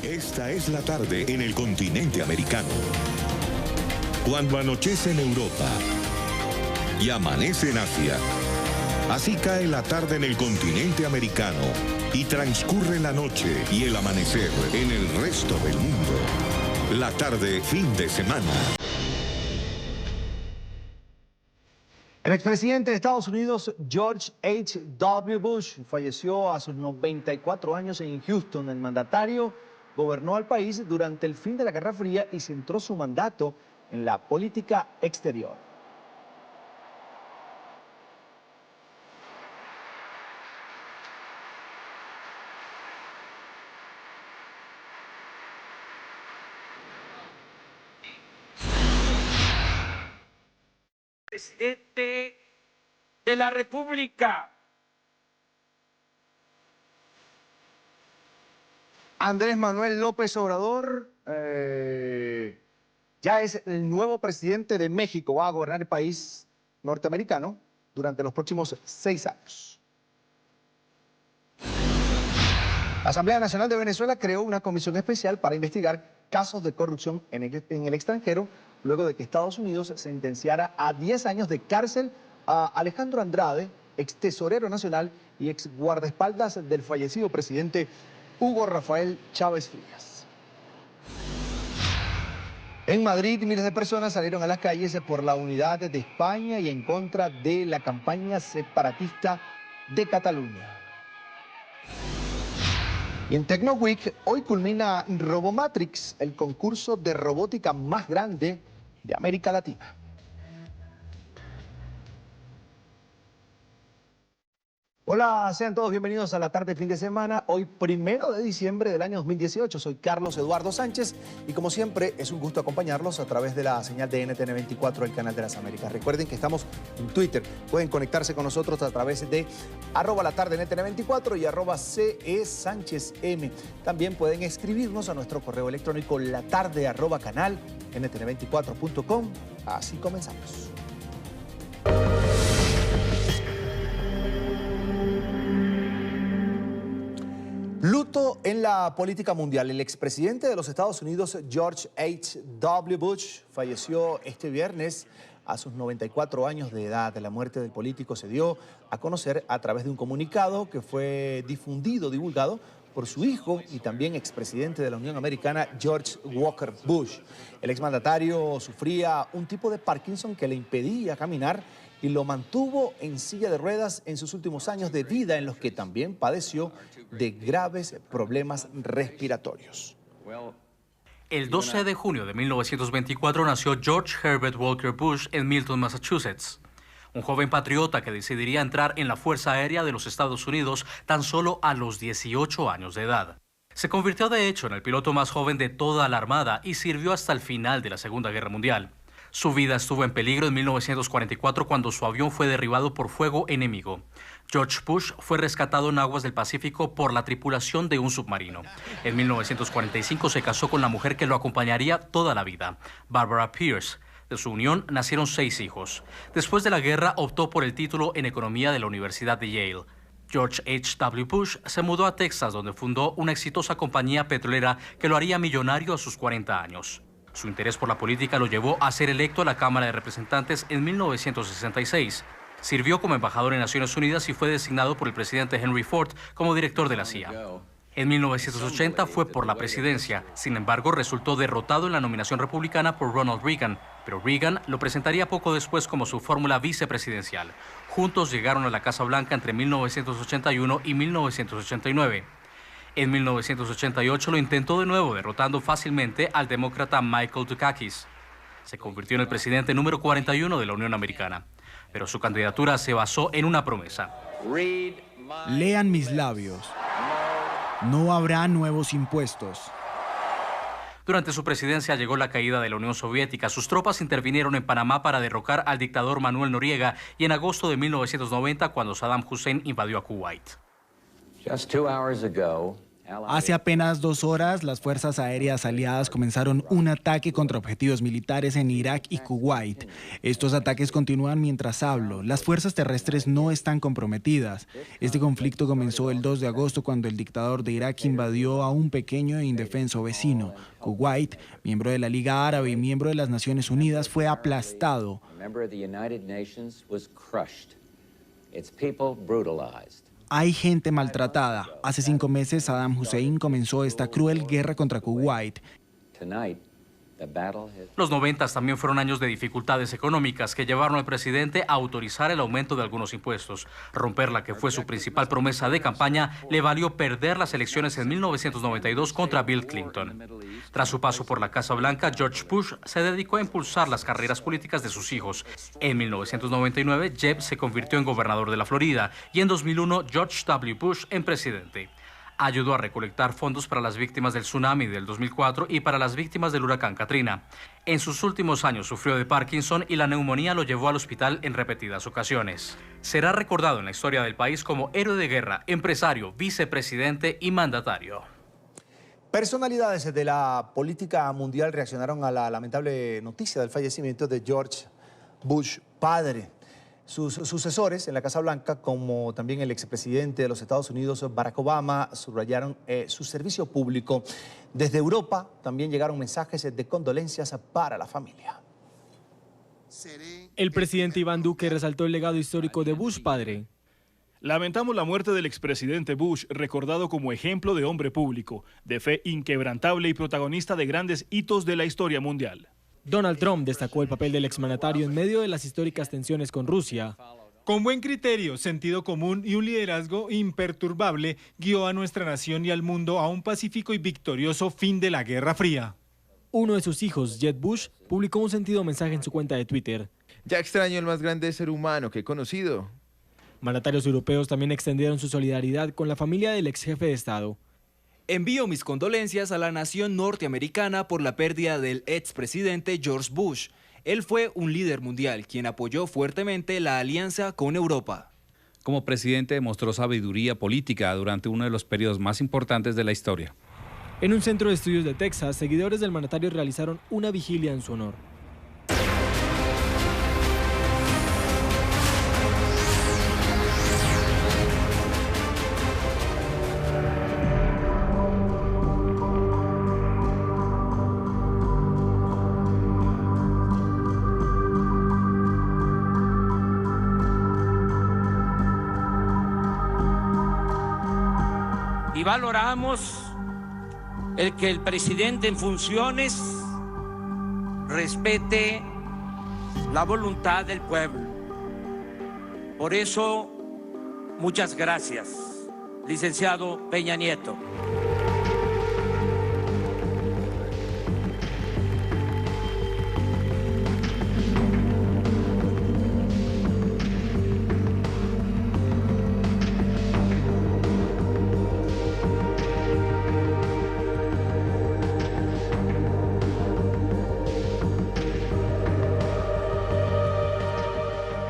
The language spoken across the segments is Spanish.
Esta es la tarde en el continente americano. Cuando anochece en Europa y amanece en Asia, así cae la tarde en el continente americano y transcurre la noche y el amanecer en el resto del mundo. La tarde fin de semana. El expresidente de Estados Unidos, George H.W. Bush, falleció a sus 94 años en Houston. El mandatario gobernó al país durante el fin de la Guerra Fría y centró su mandato en la política exterior. Presidente de la República. Andrés Manuel López Obrador ya es el nuevo presidente de México. Va a gobernar el país norteamericano durante los próximos 6 años. La Asamblea Nacional de Venezuela creó una comisión especial para investigar casos de corrupción en el extranjero, luego de que Estados Unidos sentenciara a 10 años de cárcel a Alejandro Andrade, ex tesorero nacional y ex guardaespaldas del fallecido presidente Hugo Rafael Chávez Frías. En Madrid, miles de personas salieron a las calles por la unidad de España y en contra de la campaña separatista de Cataluña. Y en TecnoWeek, hoy culmina Robomatrix, el concurso de robótica más grande de América Latina. Hola, sean todos bienvenidos a la tarde fin de semana, hoy 1 de diciembre del año 2018. Soy Carlos Eduardo Sánchez y como siempre es un gusto acompañarlos a través de la señal de NTN 24, el canal de las Américas. Recuerden que estamos en Twitter, pueden conectarse con nosotros a través de @latardenTN24 y @CESánchezM. También pueden escribirnos a nuestro correo electrónico latarde@canalntn24.com. Así comenzamos. Luto en la política mundial. El expresidente de los Estados Unidos, George H.W. Bush, falleció este viernes a sus 94 años de edad. La muerte del político se dio a conocer a través de un comunicado que fue divulgado por su hijo y también expresidente de la Unión Americana, George Walker Bush. El exmandatario sufría un tipo de Parkinson que le impedía caminar y lo mantuvo en silla de ruedas en sus últimos años de vida, en los que también padeció de graves problemas respiratorios. El 12 de junio de 1924 nació George Herbert Walker Bush en Milton, Massachusetts. Un joven patriota que decidiría entrar en la Fuerza Aérea de los Estados Unidos tan solo a los 18 años de edad. Se convirtió de hecho en el piloto más joven de toda la Armada y sirvió hasta el final de la Segunda Guerra Mundial. Su vida estuvo en peligro en 1944 cuando su avión fue derribado por fuego enemigo. George Bush fue rescatado en aguas del Pacífico por la tripulación de un submarino. En 1945 se casó con la mujer que lo acompañaría toda la vida, Barbara Pierce. De su unión nacieron 6 hijos. Después de la guerra optó por el título en Economía de la Universidad de Yale. George H.W. Bush se mudó a Texas, donde fundó una exitosa compañía petrolera que lo haría millonario a sus 40 años. Su interés por la política lo llevó a ser electo a la Cámara de Representantes en 1966. Sirvió como embajador en Naciones Unidas y fue designado por el presidente Henry Ford como director de la CIA. En 1980 fue por la presidencia, sin embargo resultó derrotado en la nominación republicana por Ronald Reagan, pero Reagan lo presentaría poco después como su fórmula vicepresidencial. Juntos llegaron a la Casa Blanca entre 1981 y 1989. En 1988 lo intentó de nuevo, derrotando fácilmente al demócrata Michael Dukakis. Se convirtió en el presidente número 41 de la Unión Americana, pero su candidatura se basó en una promesa. Lean mis labios. No habrá nuevos impuestos. Durante su presidencia llegó la caída de la Unión Soviética. Sus tropas intervinieron en Panamá para derrocar al dictador Manuel Noriega y en agosto de 1990 cuando Saddam Hussein invadió a Kuwait. Just 2 hours ago, Hace apenas 2 horas, las fuerzas aéreas aliadas comenzaron un ataque contra objetivos militares en Irak y Kuwait. Estos ataques continúan mientras hablo. Las fuerzas terrestres no están comprometidas. Este conflicto comenzó el 2 de agosto cuando el dictador de Irak invadió a un pequeño e indefenso vecino. Kuwait, miembro de la Liga Árabe y miembro de las Naciones Unidas, fue aplastado. Hay gente maltratada. Hace 5 meses, Saddam Hussein comenzó esta cruel guerra contra Kuwait. Los 90 también fueron años de dificultades económicas que llevaron al presidente a autorizar el aumento de algunos impuestos. Romper la que fue su principal promesa de campaña le valió perder las elecciones en 1992 contra Bill Clinton. Tras su paso por la Casa Blanca, George Bush se dedicó a impulsar las carreras políticas de sus hijos. En 1999, Jeb se convirtió en gobernador de la Florida y en 2001, George W. Bush en presidente. Ayudó a recolectar fondos para las víctimas del tsunami del 2004 y para las víctimas del huracán Katrina. En sus últimos años sufrió de Parkinson y la neumonía lo llevó al hospital en repetidas ocasiones. Será recordado en la historia del país como héroe de guerra, empresario, vicepresidente y mandatario. Personalidades de la política mundial reaccionaron a la lamentable noticia del fallecimiento de George Bush padre. Sus sucesores en la Casa Blanca, como también el expresidente de los Estados Unidos, Barack Obama, subrayaron su servicio público. Desde Europa también llegaron mensajes de condolencias para la familia. El presidente Iván Duque resaltó el legado histórico de Bush padre. Lamentamos la muerte del expresidente Bush, recordado como ejemplo de hombre público, de fe inquebrantable y protagonista de grandes hitos de la historia mundial. Donald Trump destacó el papel del exmandatario en medio de las históricas tensiones con Rusia. Con buen criterio, sentido común y un liderazgo imperturbable, guió a nuestra nación y al mundo a un pacífico y victorioso fin de la Guerra Fría. Uno de sus hijos, Jeb Bush, publicó un sentido mensaje en su cuenta de Twitter. Ya extraño el más grande ser humano que he conocido. Mandatarios europeos también extendieron su solidaridad con la familia del ex jefe de Estado. Envío mis condolencias a la nación norteamericana por la pérdida del expresidente George Bush. Él fue un líder mundial, quien apoyó fuertemente la alianza con Europa. Como presidente demostró sabiduría política durante uno de los periodos más importantes de la historia. En un centro de estudios de Texas, seguidores del mandatario realizaron una vigilia en su honor. Y valoramos el que el presidente en funciones respete la voluntad del pueblo. Por eso, muchas gracias, licenciado Peña Nieto.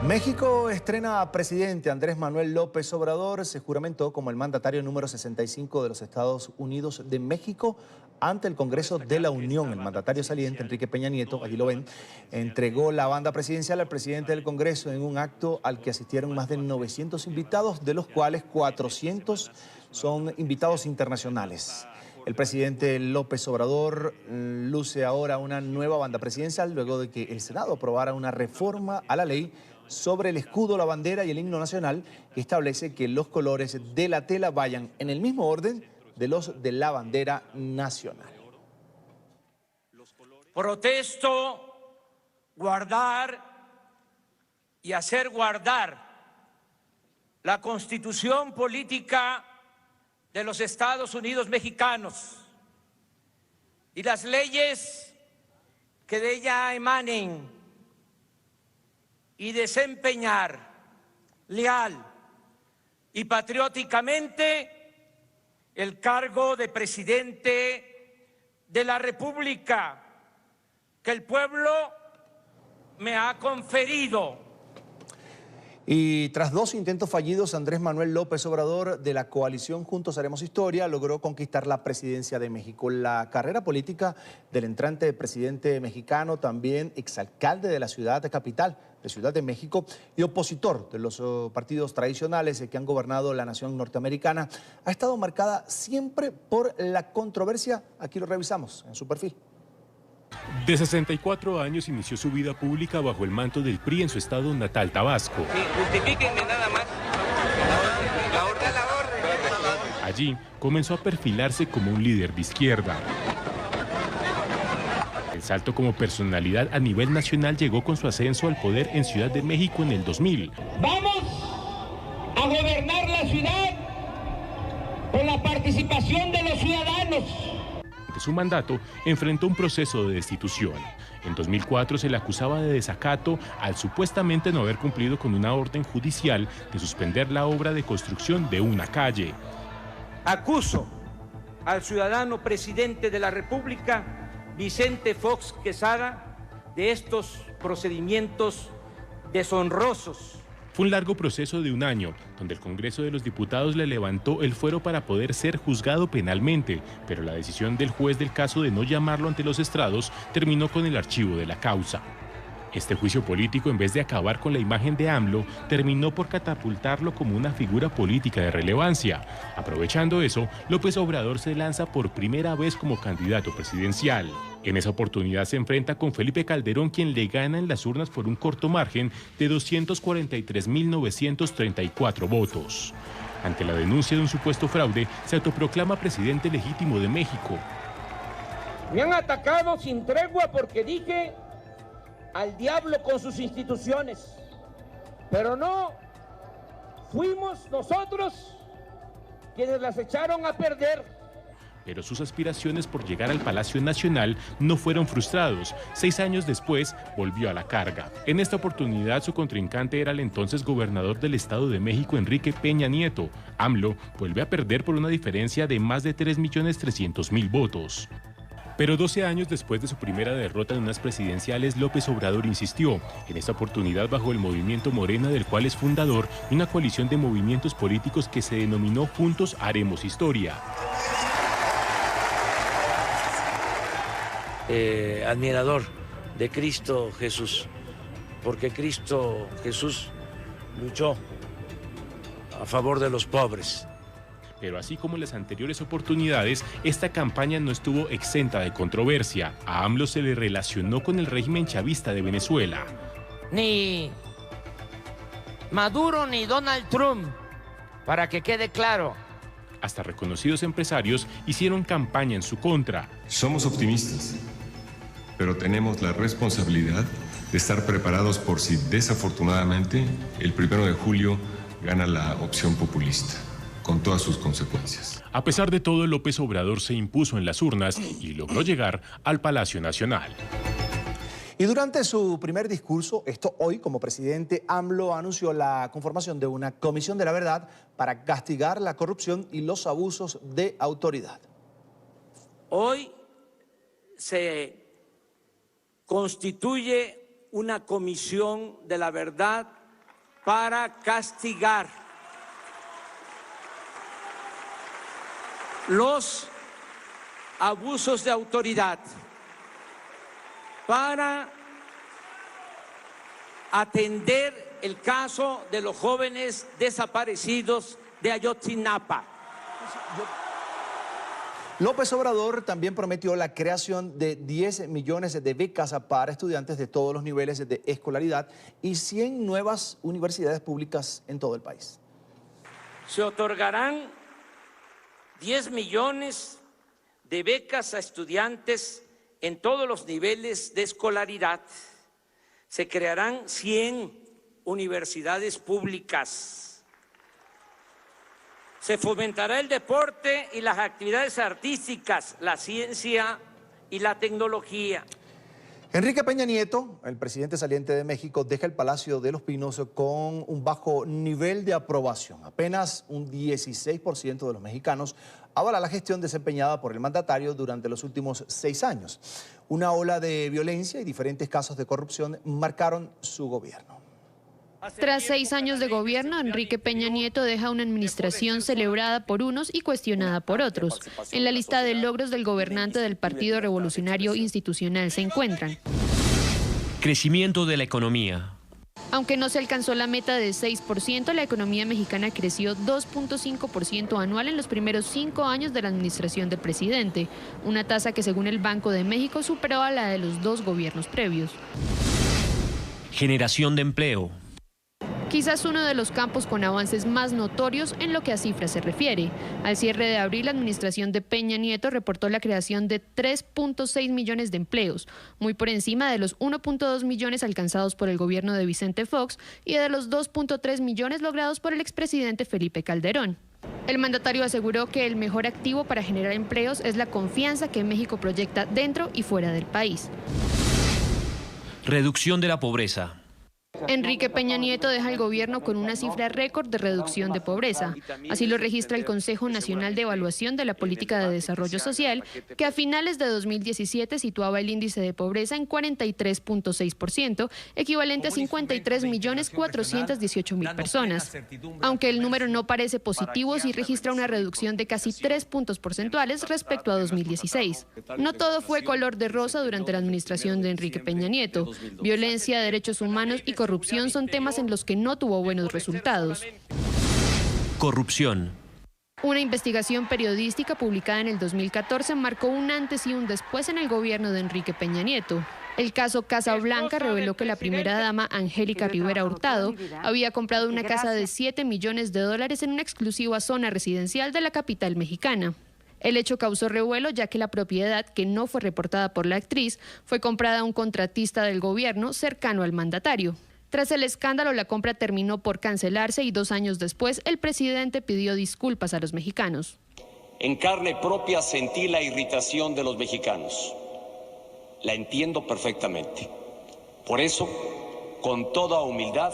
México estrena a presidente. Andrés Manuel López Obrador se juramentó como el mandatario número 65 de los Estados Unidos de México ante el Congreso de la Unión. El mandatario saliente, Enrique Peña Nieto, allí lo ven, entregó la banda presidencial al presidente del Congreso en un acto al que asistieron más de 900 invitados, de los cuales 400 son invitados internacionales. El presidente López Obrador luce ahora una nueva banda presidencial luego de que el Senado aprobara una reforma a la ley sobre el escudo, la bandera y el himno nacional que establece que los colores de la tela vayan en el mismo orden de los de la bandera nacional. Protesto guardar y hacer guardar la Constitución política de los Estados Unidos mexicanos y las leyes que de ella emanen y desempeñar leal y patrióticamente el cargo de presidente de la República que el pueblo me ha conferido. Y tras 2 intentos fallidos, Andrés Manuel López Obrador, de la coalición Juntos Haremos Historia, logró conquistar la presidencia de México. La carrera política del entrante presidente mexicano, también exalcalde de la ciudad capital, de Ciudad de México, y opositor de los partidos tradicionales que han gobernado la nación norteamericana, ha estado marcada siempre por la controversia. Aquí lo revisamos en su perfil. De 64 años inició su vida pública bajo el manto del PRI en su estado natal, Tabasco. Sí, justifíquenme nada más. La orden. Allí comenzó a perfilarse como un líder de izquierda. El salto como personalidad a nivel nacional llegó con su ascenso al poder en Ciudad de México en el 2000. Vamos a gobernar la ciudad con la participación de los ciudadanos. Durante su mandato enfrentó un proceso de destitución. En 2004 se le acusaba de desacato al supuestamente no haber cumplido con una orden judicial de suspender la obra de construcción de una calle. Acuso al ciudadano presidente de la República, Vicente Fox Quesada, de estos procedimientos deshonrosos. Fue un largo proceso de 1 año, donde el Congreso de los Diputados le levantó el fuero para poder ser juzgado penalmente, pero la decisión del juez del caso de no llamarlo ante los estrados terminó con el archivo de la causa. Este juicio político, en vez de acabar con la imagen de AMLO, terminó por catapultarlo como una figura política de relevancia. Aprovechando eso, López Obrador se lanza por primera vez como candidato presidencial. En esa oportunidad se enfrenta con Felipe Calderón, quien le gana en las urnas por un corto margen de 243.934 votos. Ante la denuncia de un supuesto fraude, se autoproclama presidente legítimo de México. Me han atacado sin tregua porque dije al diablo con sus instituciones, pero no fuimos nosotros quienes las echaron a perder. Pero sus aspiraciones por llegar al Palacio Nacional no fueron frustrados. 6 años después, volvió a la carga. En esta oportunidad, su contrincante era el entonces gobernador del Estado de México, Enrique Peña Nieto. AMLO vuelve a perder por una diferencia de más de 3.300.000 votos. Pero 12 años después de su primera derrota en unas presidenciales, López Obrador insistió, en esta oportunidad bajo el movimiento Morena, del cual es fundador, y una coalición de movimientos políticos que se denominó Juntos Haremos Historia. Admirador de Cristo Jesús, porque Cristo Jesús luchó a favor de los pobres. Pero así como en las anteriores oportunidades, esta campaña no estuvo exenta de controversia. A AMLO se le relacionó con el régimen chavista de Venezuela. Ni Maduro ni Donald Trump, para que quede claro. Hasta reconocidos empresarios hicieron campaña en su contra. Somos optimistas, pero tenemos la responsabilidad de estar preparados por si desafortunadamente el 1 de julio gana la opción populista, con todas sus consecuencias. A pesar de todo, López Obrador se impuso en las urnas y logró llegar al Palacio Nacional. Y durante su primer discurso, esto hoy como presidente, AMLO anunció la conformación de una comisión de la verdad para castigar la corrupción y los abusos de autoridad. Hoy se constituye una comisión de la verdad para castigar los abusos de autoridad, para atender el caso de los jóvenes desaparecidos de Ayotzinapa. López Obrador también prometió la creación de 10 millones de becas para estudiantes de todos los niveles de escolaridad y 100 nuevas universidades públicas en todo el país. Se otorgarán 10 millones de becas a estudiantes en todos los niveles de escolaridad. Se crearán 100 universidades públicas. Se fomentará el deporte y las actividades artísticas, la ciencia y la tecnología. Enrique Peña Nieto, el presidente saliente de México, deja el Palacio de los Pinos con un bajo nivel de aprobación. Apenas un 16% de los mexicanos avala la gestión desempeñada por el mandatario durante los últimos 6 años. Una ola de violencia y diferentes casos de corrupción marcaron su gobierno. Tras 6 años de gobierno, Enrique Peña Nieto deja una administración celebrada por unos y cuestionada por otros. En la lista de logros del gobernante del Partido Revolucionario Institucional se encuentran: crecimiento de la economía. Aunque no se alcanzó la meta de 6%, la economía mexicana creció 2.5% anual en los primeros 5 años de la administración del presidente, una tasa que según el Banco de México superó a la de los 2 gobiernos previos. Generación de empleo. Quizás uno de los campos con avances más notorios en lo que a cifras se refiere. Al cierre de abril, la administración de Peña Nieto reportó la creación de 3.6 millones de empleos, muy por encima de los 1.2 millones alcanzados por el gobierno de Vicente Fox y de los 2.3 millones logrados por el expresidente Felipe Calderón. El mandatario aseguró que el mejor activo para generar empleos es la confianza que México proyecta dentro y fuera del país. Reducción de la pobreza. Enrique Peña Nieto deja el gobierno con una cifra récord de reducción de pobreza. Así lo registra el Consejo Nacional de Evaluación de la Política de Desarrollo Social, que a finales de 2017 situaba el índice de pobreza en 43.6%, equivalente a 53.418.000 personas. Aunque el número no parece positivo, sí registra una reducción de casi 3 puntos porcentuales respecto a 2016. No todo fue color de rosa durante la administración de Enrique Peña Nieto. Violencia, derechos humanos y corrupción son temas en los que no tuvo buenos resultados. Corrupción. Una investigación periodística publicada en el 2014 marcó un antes y un después en el gobierno de Enrique Peña Nieto. El caso Casa Blanca reveló que la primera dama, Angélica Rivera Hurtado, había comprado una casa de $7 millones en una exclusiva zona residencial de la capital mexicana. El hecho causó revuelo ya que la propiedad, que no fue reportada por la actriz, fue comprada a un contratista del gobierno cercano al mandatario. Tras el escándalo, la compra terminó por cancelarse y 2 años después el presidente pidió disculpas a los mexicanos. En carne propia sentí la irritación de los mexicanos. La entiendo perfectamente. Por eso, con toda humildad,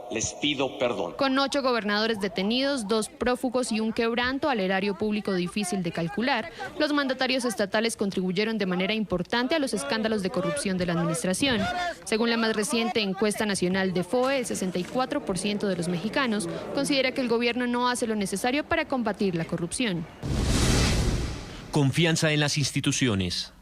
les pido perdón. Con 8 gobernadores detenidos, 2 prófugos y un quebranto al erario público difícil de calcular, los mandatarios estatales contribuyeron de manera importante a los escándalos de corrupción de la administración. Según la más reciente encuesta nacional de FOE, el 64% de los mexicanos considera que el gobierno no hace lo necesario para combatir la corrupción. Confianza en las instituciones.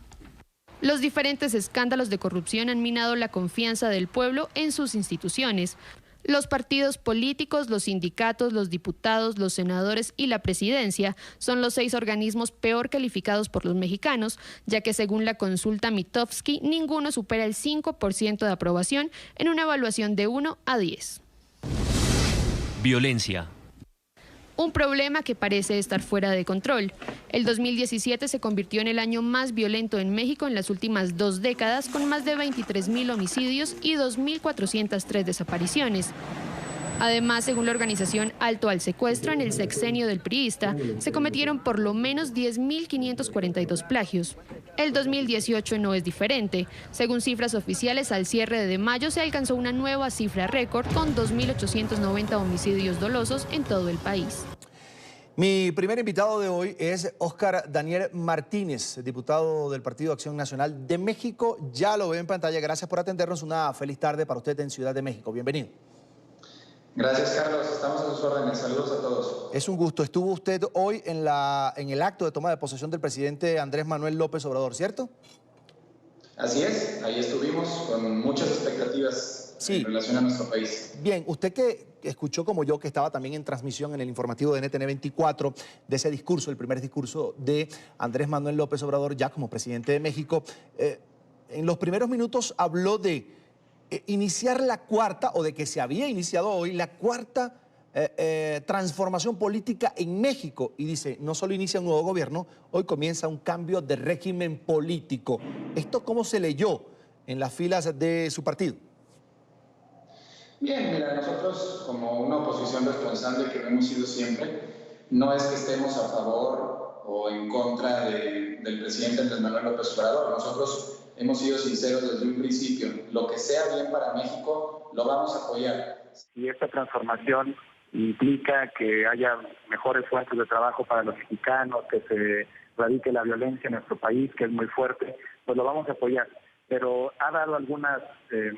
Los diferentes escándalos de corrupción han minado la confianza del pueblo en sus instituciones. Los partidos políticos, los sindicatos, los diputados, los senadores y la presidencia son los 6 organismos peor calificados por los mexicanos, ya que según la consulta Mitofsky, ninguno supera el 5% de aprobación en una evaluación de 1 a 10. Violencia. Un problema que parece estar fuera de control. El 2017 se convirtió en el año más violento en México en las últimas 2 décadas, con más de 23.000 homicidios y 2.403 desapariciones. Además, según la organización Alto al Secuestro, en el sexenio del priista se cometieron por lo menos 10.542 plagios. El 2018 no es diferente. Según cifras oficiales, al cierre de mayo se alcanzó una nueva cifra récord con 2.890 homicidios dolosos en todo el país. Mi primer invitado de hoy es Óscar Daniel Martínez, diputado del Partido Acción Nacional de México. Ya lo ve en pantalla. Gracias por atendernos. Una feliz tarde para usted en Ciudad de México. Bienvenido. Gracias, Carlos. Estamos a sus órdenes. Saludos a todos. Es un gusto. Estuvo usted hoy en el acto de toma de posesión del presidente Andrés Manuel López Obrador, ¿cierto? Así es. Ahí estuvimos con muchas expectativas en relación a nuestro país. Bien, usted que escuchó como yo, que estaba también en transmisión en el informativo de NTN 24, de ese discurso, el primer discurso de Andrés Manuel López Obrador ya como presidente de México, en los primeros minutos habló de iniciar la cuarta, o de que se había iniciado hoy, la cuarta transformación política en México. Y dice, no solo inicia un nuevo gobierno, hoy comienza un cambio de régimen político. ¿Esto cómo se leyó en las filas de su partido? Bien, mira, nosotros como una oposición responsable que lo hemos sido siempre, no es que estemos a favor o en contra del presidente Andrés Manuel López Obrador. Nosotros hemos sido sinceros desde un principio. Lo que sea bien para México, lo vamos a apoyar. Y esta transformación implica que haya mejores fuentes de trabajo para los mexicanos, que se radique la violencia en nuestro país, que es muy fuerte, pues lo vamos a apoyar. pero ha dado algunas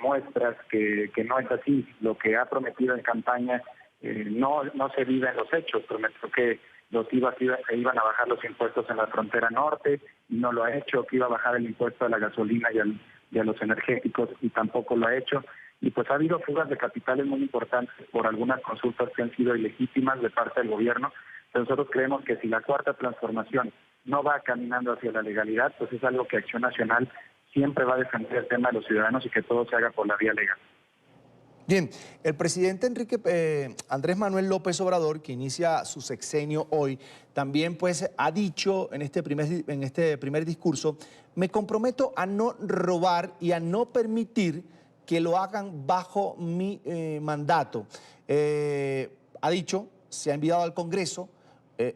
muestras que no es así. Lo que ha prometido en campaña no se vive en los hechos. Prometió que los iban a bajar los impuestos en la frontera norte y no lo ha hecho, que iba a bajar el impuesto a la gasolina y a los energéticos y tampoco lo ha hecho. Y pues ha habido fugas de capitales muy importantes por algunas consultas que han sido ilegítimas de parte del gobierno. Pero nosotros creemos que si la Cuarta Transformación no va caminando hacia la legalidad, pues es algo que Acción Nacional siempre va a defender el tema de los ciudadanos y que todo se haga por la vía legal. Bien, el presidente Andrés Manuel López Obrador, que inicia su sexenio hoy, también pues ha dicho en este primer discurso: me comprometo a no robar y a no permitir que lo hagan bajo mi mandato. Ha dicho, se ha enviado al Congreso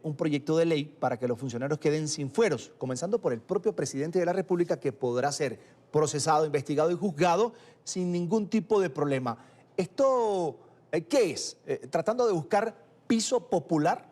un proyecto de ley para que los funcionarios queden sin fueros, comenzando por el propio presidente de la República, que podrá ser procesado, investigado y juzgado sin ningún tipo de problema. ¿Esto qué es? ¿Tratando de buscar piso popular?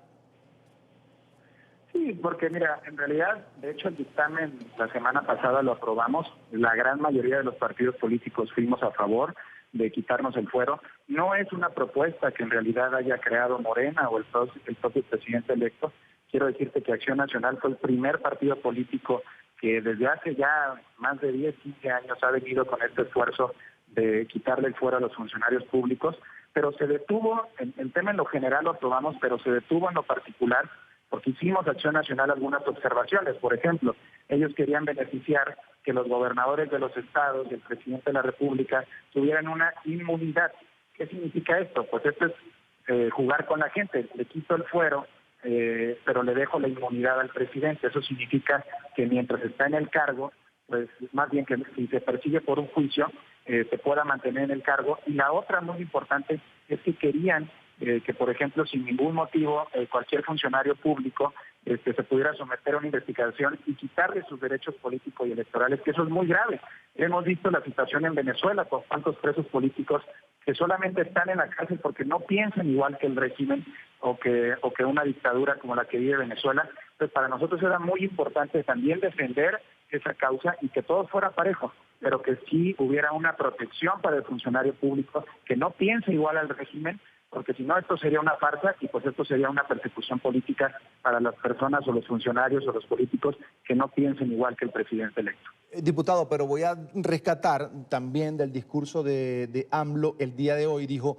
Sí, porque mira, en realidad, de hecho el dictamen la semana pasada lo aprobamos, la gran mayoría de los partidos políticos fuimos a favor de quitarnos el fuero. No es una propuesta que en realidad haya creado Morena o el propio presidente electo. Quiero decirte que Acción Nacional fue el primer partido político que desde hace ya más de 10, 15 años ha venido con este esfuerzo de quitarle el fuero a los funcionarios públicos, pero se detuvo, el tema en lo general lo aprobamos, pero se detuvo en lo particular porque hicimos Acción Nacional algunas observaciones. Por ejemplo, ellos querían beneficiar que los gobernadores de los estados y el presidente de la República tuvieran una inmunidad. ¿Qué significa esto? Pues esto es jugar con la gente. Le quito el fuero, pero le dejo la inmunidad al presidente. Eso significa que mientras está en el cargo, pues más bien que si se persigue por un juicio, se pueda mantener en el cargo. Y la otra muy importante es que querían que, por ejemplo, sin ningún motivo, cualquier funcionario público se pudiera someter a una investigación y quitarle sus derechos políticos y electorales, que eso es muy grave. Hemos visto la situación en Venezuela con cuántos presos políticos que solamente están en la cárcel porque no piensan igual que el régimen o que una dictadura como la que vive Venezuela. Pues para nosotros era muy importante también defender esa causa y que todo fuera parejo, pero que sí hubiera una protección para el funcionario público que no piense igual al régimen, porque si no esto sería una farsa y pues esto sería una persecución política para las personas o los funcionarios o los políticos que no piensen igual que el presidente electo. Diputado, pero voy a rescatar también del discurso de AMLO el día de hoy. Dijo,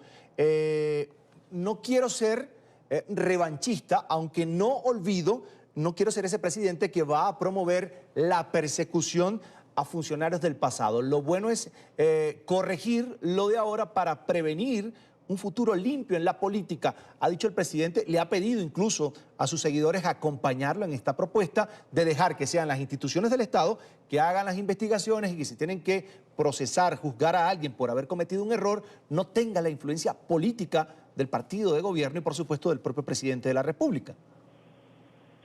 no quiero ser revanchista, aunque no quiero ser ese presidente que va a promover la persecución a funcionarios del pasado. Lo bueno es corregir lo de ahora para prevenir un futuro limpio en la política. Ha dicho el presidente, le ha pedido incluso a sus seguidores acompañarlo en esta propuesta de dejar que sean las instituciones del Estado que hagan las investigaciones y que si tienen que procesar, juzgar a alguien por haber cometido un error, no tenga la influencia política del partido de gobierno y por supuesto del propio presidente de la República.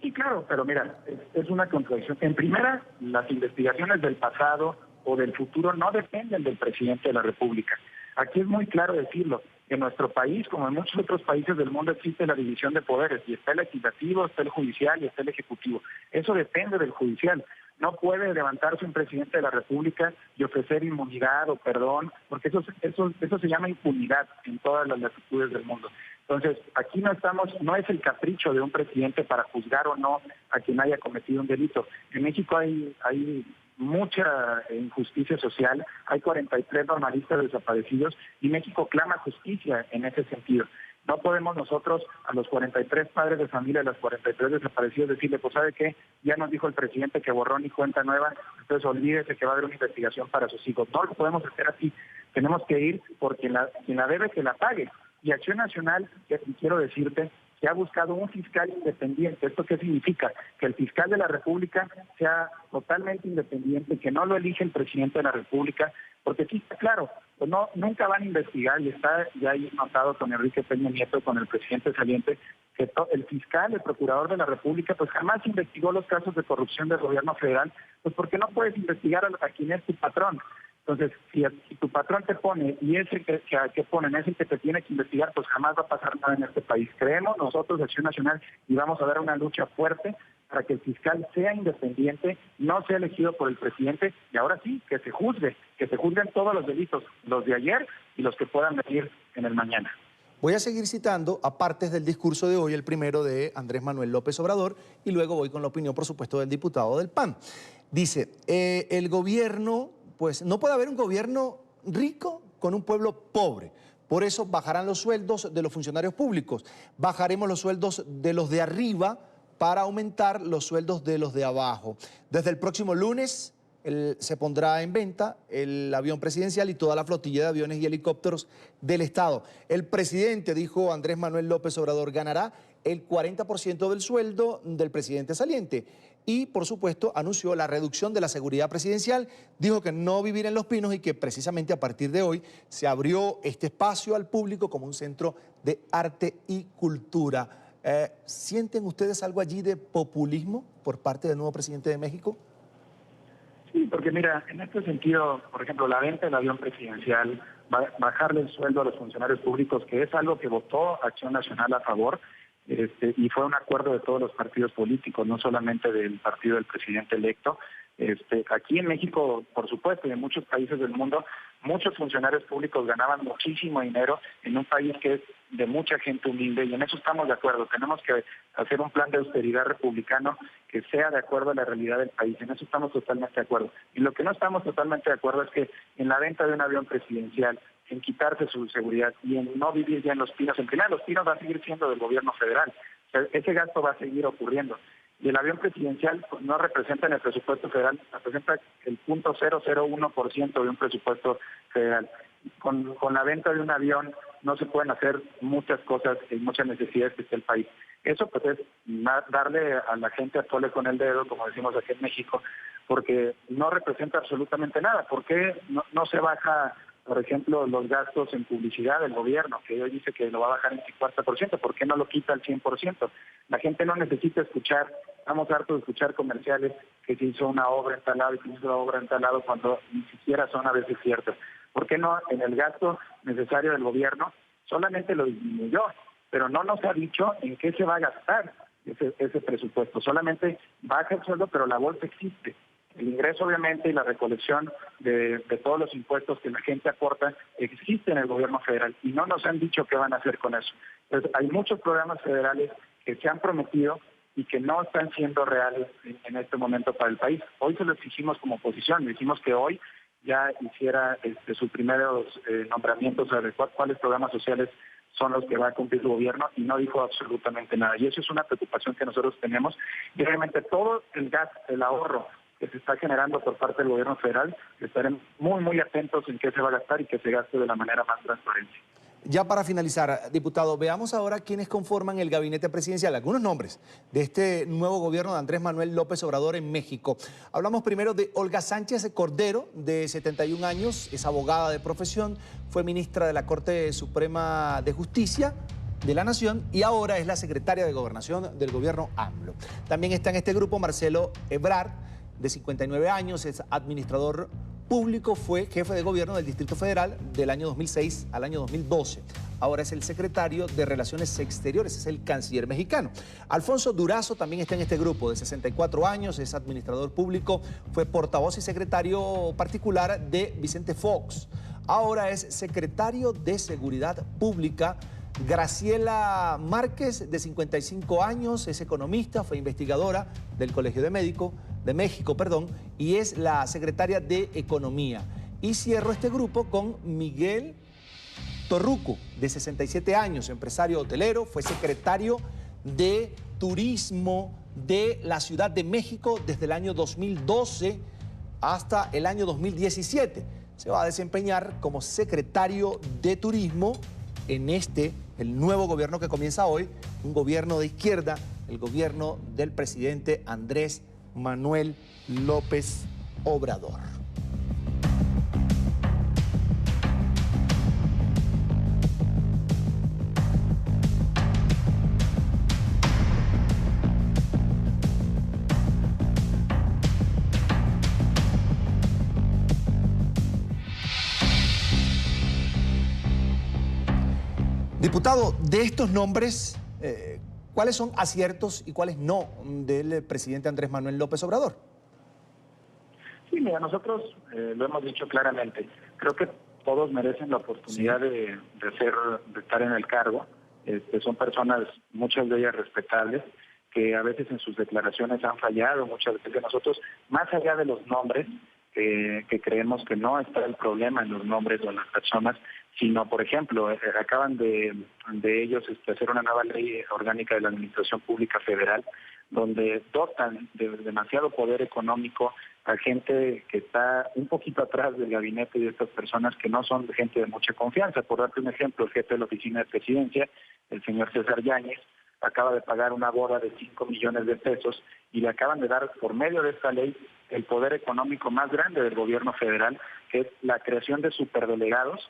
Sí, claro, pero mira, es una contradicción. En primera, las investigaciones del pasado o del futuro no dependen del presidente de la República. Aquí es muy claro decirlo. En nuestro país, como en muchos otros países del mundo, existe la división de poderes y está el legislativo, está el judicial y está el ejecutivo. Eso depende del judicial. No puede levantarse un presidente de la República y ofrecer inmunidad o perdón, porque eso se llama impunidad en todas las latitudes del mundo. Entonces, aquí no es el capricho de un presidente para juzgar o no a quien haya cometido un delito. En México hay mucha injusticia social, hay 43 normalistas desaparecidos y México clama justicia en ese sentido. No podemos nosotros a los 43 padres de familia, a los 43 desaparecidos decirle, pues ¿sabe qué? Ya nos dijo el presidente que borrón y cuenta nueva, entonces olvídese que va a haber una investigación para sus hijos. No lo podemos hacer así. Tenemos que ir por quien la debe que la pague. Y Acción Nacional, quiero decirte, que ha buscado un fiscal independiente. ¿Esto qué significa? Que el fiscal de la República sea totalmente independiente, que no lo elige el presidente de la República, porque aquí está claro, pues nunca van a investigar, y está ya ahí notado con Enrique Peña Nieto, con el presidente saliente, que el fiscal, el procurador de la República, pues jamás investigó los casos de corrupción del gobierno federal, pues porque no puedes investigar a quien es tu patrón. Entonces, si tu patrón te pone y ese que ponen es el que te tiene que investigar, pues jamás va a pasar nada en este país. Creemos nosotros, Acción Nacional, y vamos a dar una lucha fuerte para que el fiscal sea independiente, no sea elegido por el presidente, y ahora sí, que se juzguen todos los delitos, los de ayer y los que puedan venir en el mañana. Voy a seguir citando a partes del discurso de hoy, el primero de Andrés Manuel López Obrador, y luego voy con la opinión, por supuesto, del diputado del PAN. Dice, el gobierno, pues no puede haber un gobierno rico con un pueblo pobre. Por eso bajarán los sueldos de los funcionarios públicos, bajaremos los sueldos de los de arriba para aumentar los sueldos de los de abajo. Desde el próximo lunes se pondrá en venta el avión presidencial y toda la flotilla de aviones y helicópteros del Estado. El presidente, dijo Andrés Manuel López Obrador, ganará el 40% del sueldo del presidente saliente. Y, por supuesto, anunció la reducción de la seguridad presidencial, dijo que no vivir en Los Pinos y que precisamente a partir de hoy se abrió este espacio al público como un centro de arte y cultura. ¿Sienten ustedes algo allí de populismo por parte del nuevo presidente de México? Sí, porque mira, en este sentido, por ejemplo, la venta del avión presidencial, bajarle el sueldo a los funcionarios públicos, que es algo que votó Acción Nacional a favor, y fue un acuerdo de todos los partidos políticos, no solamente del partido del presidente electo. Aquí en México, por supuesto, y en muchos países del mundo, muchos funcionarios públicos ganaban muchísimo dinero en un país que es de mucha gente humilde, y en eso estamos de acuerdo. Tenemos que hacer un plan de austeridad republicano que sea de acuerdo a la realidad del país. En eso estamos totalmente de acuerdo. Y lo que no estamos totalmente de acuerdo es que en la venta de un avión presidencial, en quitarse su seguridad y en no vivir ya en Los Pinos. En final, Los Pinos va a seguir siendo del gobierno federal. O sea, ese gasto va a seguir ocurriendo. Y el avión presidencial pues, no representa en el presupuesto federal, representa el 0.001% de un presupuesto federal. Con la venta de un avión no se pueden hacer muchas cosas y muchas necesidades que esté el país. Eso pues es darle a la gente a tole con el dedo, como decimos aquí en México, porque no representa absolutamente nada. ¿Por qué no se baja, por ejemplo, los gastos en publicidad del gobierno, que hoy dice que lo va a bajar en 50%? ¿Por qué no lo quita al 100%? La gente no necesita escuchar, estamos hartos de escuchar comerciales que se hizo una obra en tal lado y que se hizo una obra en tal lado cuando ni siquiera son a veces ciertas. ¿Por qué no en el gasto necesario del gobierno solamente lo disminuyó, pero no nos ha dicho en qué se va a gastar ese presupuesto? Solamente baja el sueldo, pero la bolsa existe. El ingreso, obviamente, y la recolección de todos los impuestos que la gente aporta existe en el gobierno federal y no nos han dicho qué van a hacer con eso. Entonces, hay muchos programas federales que se han prometido y que no están siendo reales en este momento para el país. Hoy se lo exigimos como oposición, decimos que hoy ya hiciera sus primeros nombramientos sobre cuáles programas sociales son los que va a cumplir el gobierno, y no dijo absolutamente nada. Y eso es una preocupación que nosotros tenemos. Y obviamente todo el gasto, el ahorro que se está generando por parte del gobierno federal, estaremos muy, muy atentos en qué se va a gastar y que se gaste de la manera más transparente. Ya para finalizar, diputado, veamos ahora quiénes conforman el gabinete presidencial, algunos nombres de este nuevo gobierno de Andrés Manuel López Obrador en México. Hablamos primero de Olga Sánchez Cordero, de 71 años, es abogada de profesión, fue ministra de la Corte Suprema de Justicia de la Nación y ahora es la secretaria de Gobernación del gobierno AMLO. También está en este grupo Marcelo Ebrard, de 59 años, es administrador público, fue jefe de gobierno del Distrito Federal del año 2006 al año 2012. Ahora es el secretario de Relaciones Exteriores, es el canciller mexicano. Alfonso Durazo también está en este grupo, de 64 años, es administrador público, fue portavoz y secretario particular de Vicente Fox. Ahora es secretario de Seguridad Pública. Graciela Márquez, de 55 años, es economista, fue investigadora del Colegio de México, y es la secretaria de Economía. Y cierro este grupo con Miguel Torruco, de 67 años, empresario hotelero, fue secretario de Turismo de la Ciudad de México desde el año 2012 hasta el año 2017. Se va a desempeñar como secretario de Turismo en el nuevo gobierno que comienza hoy, un gobierno de izquierda, el gobierno del presidente Andrés Manuel López Obrador. Diputado, de estos nombres, ¿Cuáles son aciertos y cuáles no del presidente Andrés Manuel López Obrador? Sí, mira, nosotros lo hemos dicho claramente. Creo que todos merecen la oportunidad de estar en el cargo. Son personas, muchas de ellas respetables, que a veces en sus declaraciones han fallado, muchas veces nosotros, más allá de los nombres, que creemos que no está el problema en los nombres o en las personas, sino, por ejemplo, acaban de ellos hacer una nueva ley orgánica de la Administración Pública Federal, donde dotan de demasiado poder económico a gente que está un poquito atrás del gabinete y de estas personas que no son gente de mucha confianza. Por darte un ejemplo, el jefe de la Oficina de Presidencia, el señor César Yáñez, acaba de pagar una boda de 5 millones de pesos y le acaban de dar, por medio de esta ley, el poder económico más grande del gobierno federal, que es la creación de superdelegados,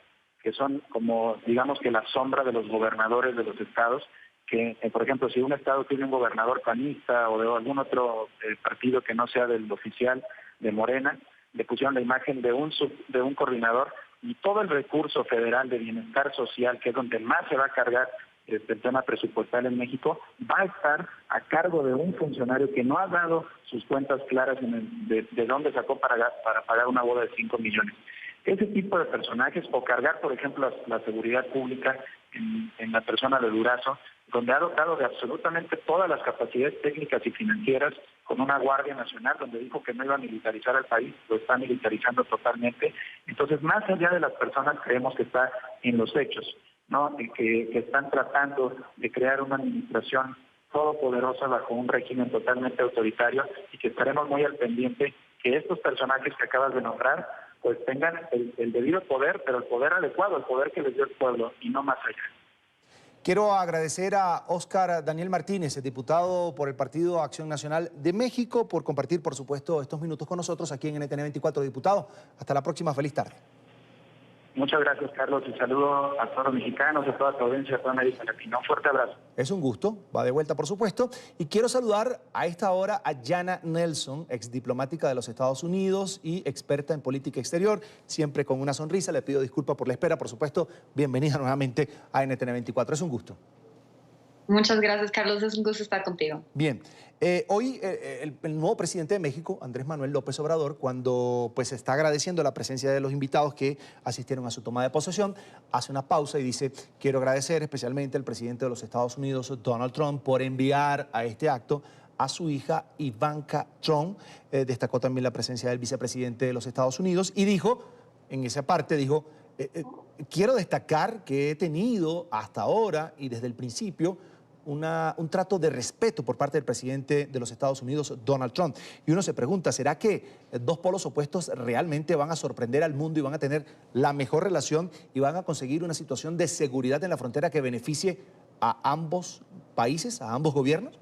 que son como, digamos que la sombra de los gobernadores de los estados, que, por ejemplo, si un estado tiene un gobernador panista o de algún otro partido que no sea del oficial de Morena, le pusieron la imagen de un coordinador, y todo el recurso federal de bienestar social, que es donde más se va a cargar el tema presupuestal en México, va a estar a cargo de un funcionario que no ha dado sus cuentas claras de dónde sacó para pagar una boda de 5 millones. Ese tipo de personajes, o cargar, por ejemplo, la seguridad pública en la persona de Durazo, donde ha dotado de absolutamente todas las capacidades técnicas y financieras, con una Guardia Nacional, donde dijo que no iba a militarizar al país, lo está militarizando totalmente. Entonces, más allá de las personas, creemos que está en los hechos, ¿no? Que están tratando de crear una administración todopoderosa bajo un régimen totalmente autoritario, y que estaremos muy al pendiente que estos personajes que acabas de nombrar pues tengan el debido poder, pero el poder adecuado, el poder que les dio el pueblo, y no más allá. Quiero agradecer a Óscar Daniel Martínez, diputado por el Partido Acción Nacional de México, por compartir, por supuesto, estos minutos con nosotros aquí en NTN 24. Diputado, hasta la próxima. Feliz tarde. Muchas gracias, Carlos, y saludo a todos los mexicanos, a toda tu audiencia, a toda América Latina. Un fuerte abrazo. Es un gusto, va de vuelta, por supuesto. Y quiero saludar a esta hora a Jana Nelson, exdiplomática de los Estados Unidos y experta en política exterior, siempre con una sonrisa. Le pido disculpas por la espera, por supuesto. Bienvenida nuevamente a NTN 24. Es un gusto. Muchas gracias, Carlos. Es un gusto estar contigo. Bien. Hoy el nuevo presidente de México, Andrés Manuel López Obrador, cuando pues está agradeciendo la presencia de los invitados que asistieron a su toma de posesión, hace una pausa y dice: quiero agradecer especialmente al presidente de los Estados Unidos, Donald Trump, por enviar a este acto a su hija Ivanka Trump. Destacó también la presencia del vicepresidente de los Estados Unidos y dijo, en esa parte dijo, quiero destacar que he tenido hasta ahora y desde el principio un trato de respeto por parte del presidente de los Estados Unidos, Donald Trump. Y uno se pregunta, ¿será que dos polos opuestos realmente van a sorprender al mundo y van a tener la mejor relación y van a conseguir una situación de seguridad en la frontera que beneficie a ambos países, a ambos gobiernos?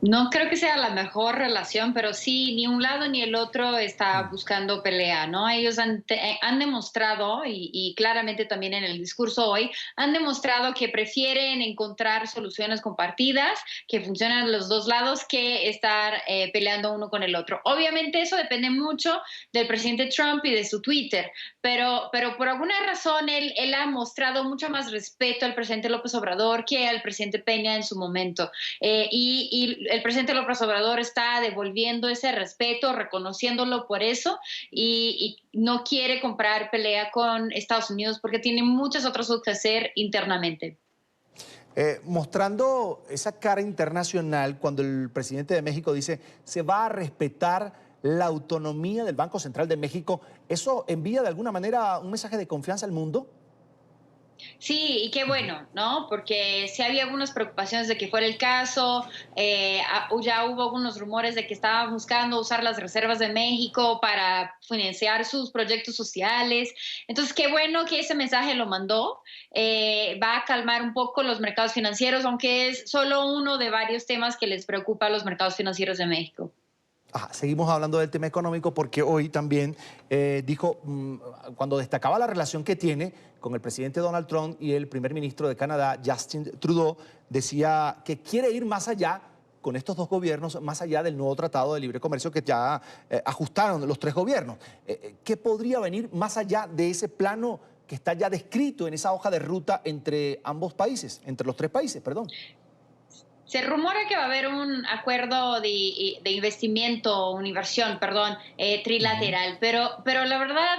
No creo que sea la mejor relación, pero sí, ni un lado ni el otro está buscando pelea, ¿no? Ellos han demostrado, y claramente también en el discurso hoy, han demostrado que prefieren encontrar soluciones compartidas, que funcionan a los dos lados, que estar peleando uno con el otro. Obviamente eso depende mucho del presidente Trump y de su Twitter, pero por alguna razón él ha mostrado mucho más respeto al presidente López Obrador que al presidente Peña en su momento. Y el presidente López Obrador está devolviendo ese respeto, reconociéndolo por eso, y no quiere comprar pelea con Estados Unidos porque tiene muchas otras cosas que hacer internamente. Mostrando esa cara internacional, cuando el presidente de México dice se va a respetar la autonomía del Banco Central de México, ¿eso envía de alguna manera un mensaje de confianza al mundo? Sí, y qué bueno, ¿no? Porque sí había algunas preocupaciones de que fuera el caso, ya hubo algunos rumores de que estaba buscando usar las reservas de México para financiar sus proyectos sociales. Entonces, qué bueno que ese mensaje lo mandó. Va a calmar un poco los mercados financieros, aunque es solo uno de varios temas que les preocupa a los mercados financieros de México. Seguimos hablando del tema económico porque hoy también dijo, cuando destacaba la relación que tiene con el presidente Donald Trump y el primer ministro de Canadá, Justin Trudeau, decía que quiere ir más allá con estos dos gobiernos, más allá del nuevo tratado de libre comercio que ya ajustaron los tres gobiernos. ¿Qué podría venir más allá de ese plano que está ya descrito en esa hoja de ruta entre ambos países, entre los tres países, perdón. Se rumora que va a haber un acuerdo de investimiento, una inversión, perdón, trilateral, pero la verdad,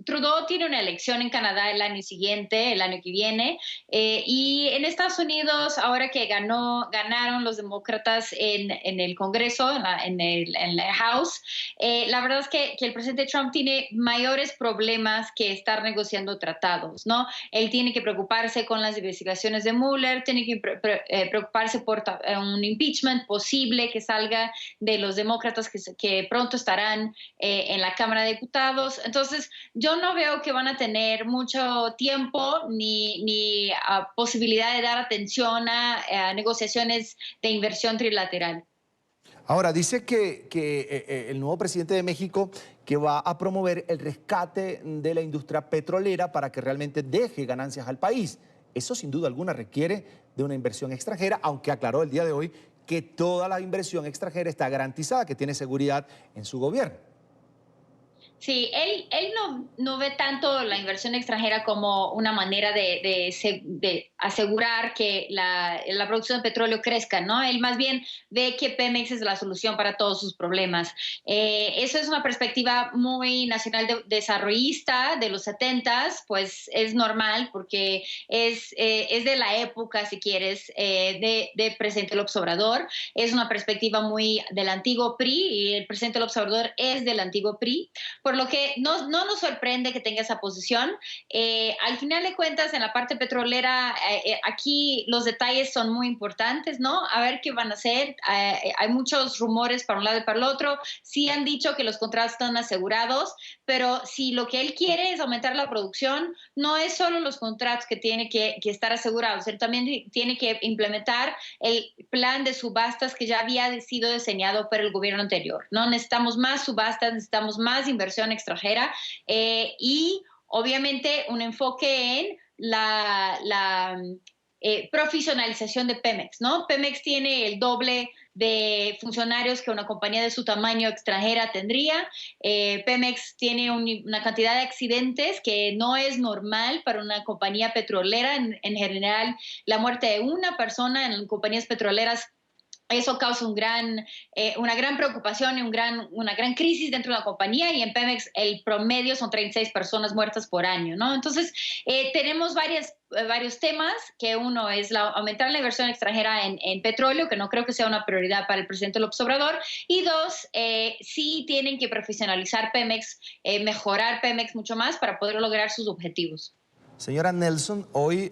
Trudeau tiene una elección en Canadá el año siguiente, el año que viene, y en Estados Unidos, ahora que ganaron los demócratas en el Congreso, en la House, la verdad es que el presidente Trump tiene mayores problemas que estar negociando tratados, ¿no? Él tiene que preocuparse con las investigaciones de Mueller, tiene que preocuparse por un impeachment posible que salga de los demócratas que pronto estarán en la Cámara de Diputados. Entonces, yo no veo que van a tener mucho tiempo ni posibilidad de dar atención a negociaciones de inversión trilateral. Ahora, dice que el nuevo presidente de México que va a promover el rescate de la industria petrolera para que realmente deje ganancias al país. Eso sin duda alguna requiere de una inversión extranjera, aunque aclaró el día de hoy que toda la inversión extranjera está garantizada, que tiene seguridad en su gobierno. Sí, él no ve tanto la inversión extranjera como una manera de asegurar que la producción de petróleo crezca, ¿no? Él más bien ve que Pemex es la solución para todos sus problemas. Eso es una perspectiva muy nacional desarrollista de los 70s, pues es normal porque es de la época, si quieres, de presidente López Obrador. Es una perspectiva muy del antiguo PRI y el presidente López Obrador es del antiguo PRI. Por lo que no nos sorprende que tenga esa posición. Al final de cuentas, en la parte petrolera, aquí los detalles son muy importantes, ¿no? A ver qué van a hacer. Hay muchos rumores para un lado y para el otro. Sí han dicho que los contratos están asegurados, pero si lo que él quiere es aumentar la producción, no es solo los contratos que tiene que estar asegurados. Él también tiene que implementar el plan de subastas que ya había sido diseñado por el gobierno anterior, ¿no? Necesitamos más subastas, necesitamos más inversión extranjera y obviamente un enfoque en la profesionalización de Pemex, ¿no? Pemex tiene el doble de funcionarios que una compañía de su tamaño extranjera tendría. Pemex tiene una cantidad de accidentes que no es normal para una compañía petrolera. En general, la muerte de una persona en compañías petroleras, eso causa una gran preocupación y una gran crisis dentro de la compañía, y en Pemex el promedio son 36 personas muertas por año, ¿no? Entonces, tenemos varios temas, que uno es aumentar la inversión extranjera en petróleo, que no creo que sea una prioridad para el presidente López Obrador, y dos, sí tienen que profesionalizar Pemex, mejorar Pemex mucho más para poder lograr sus objetivos. Señora Nelson, hoy,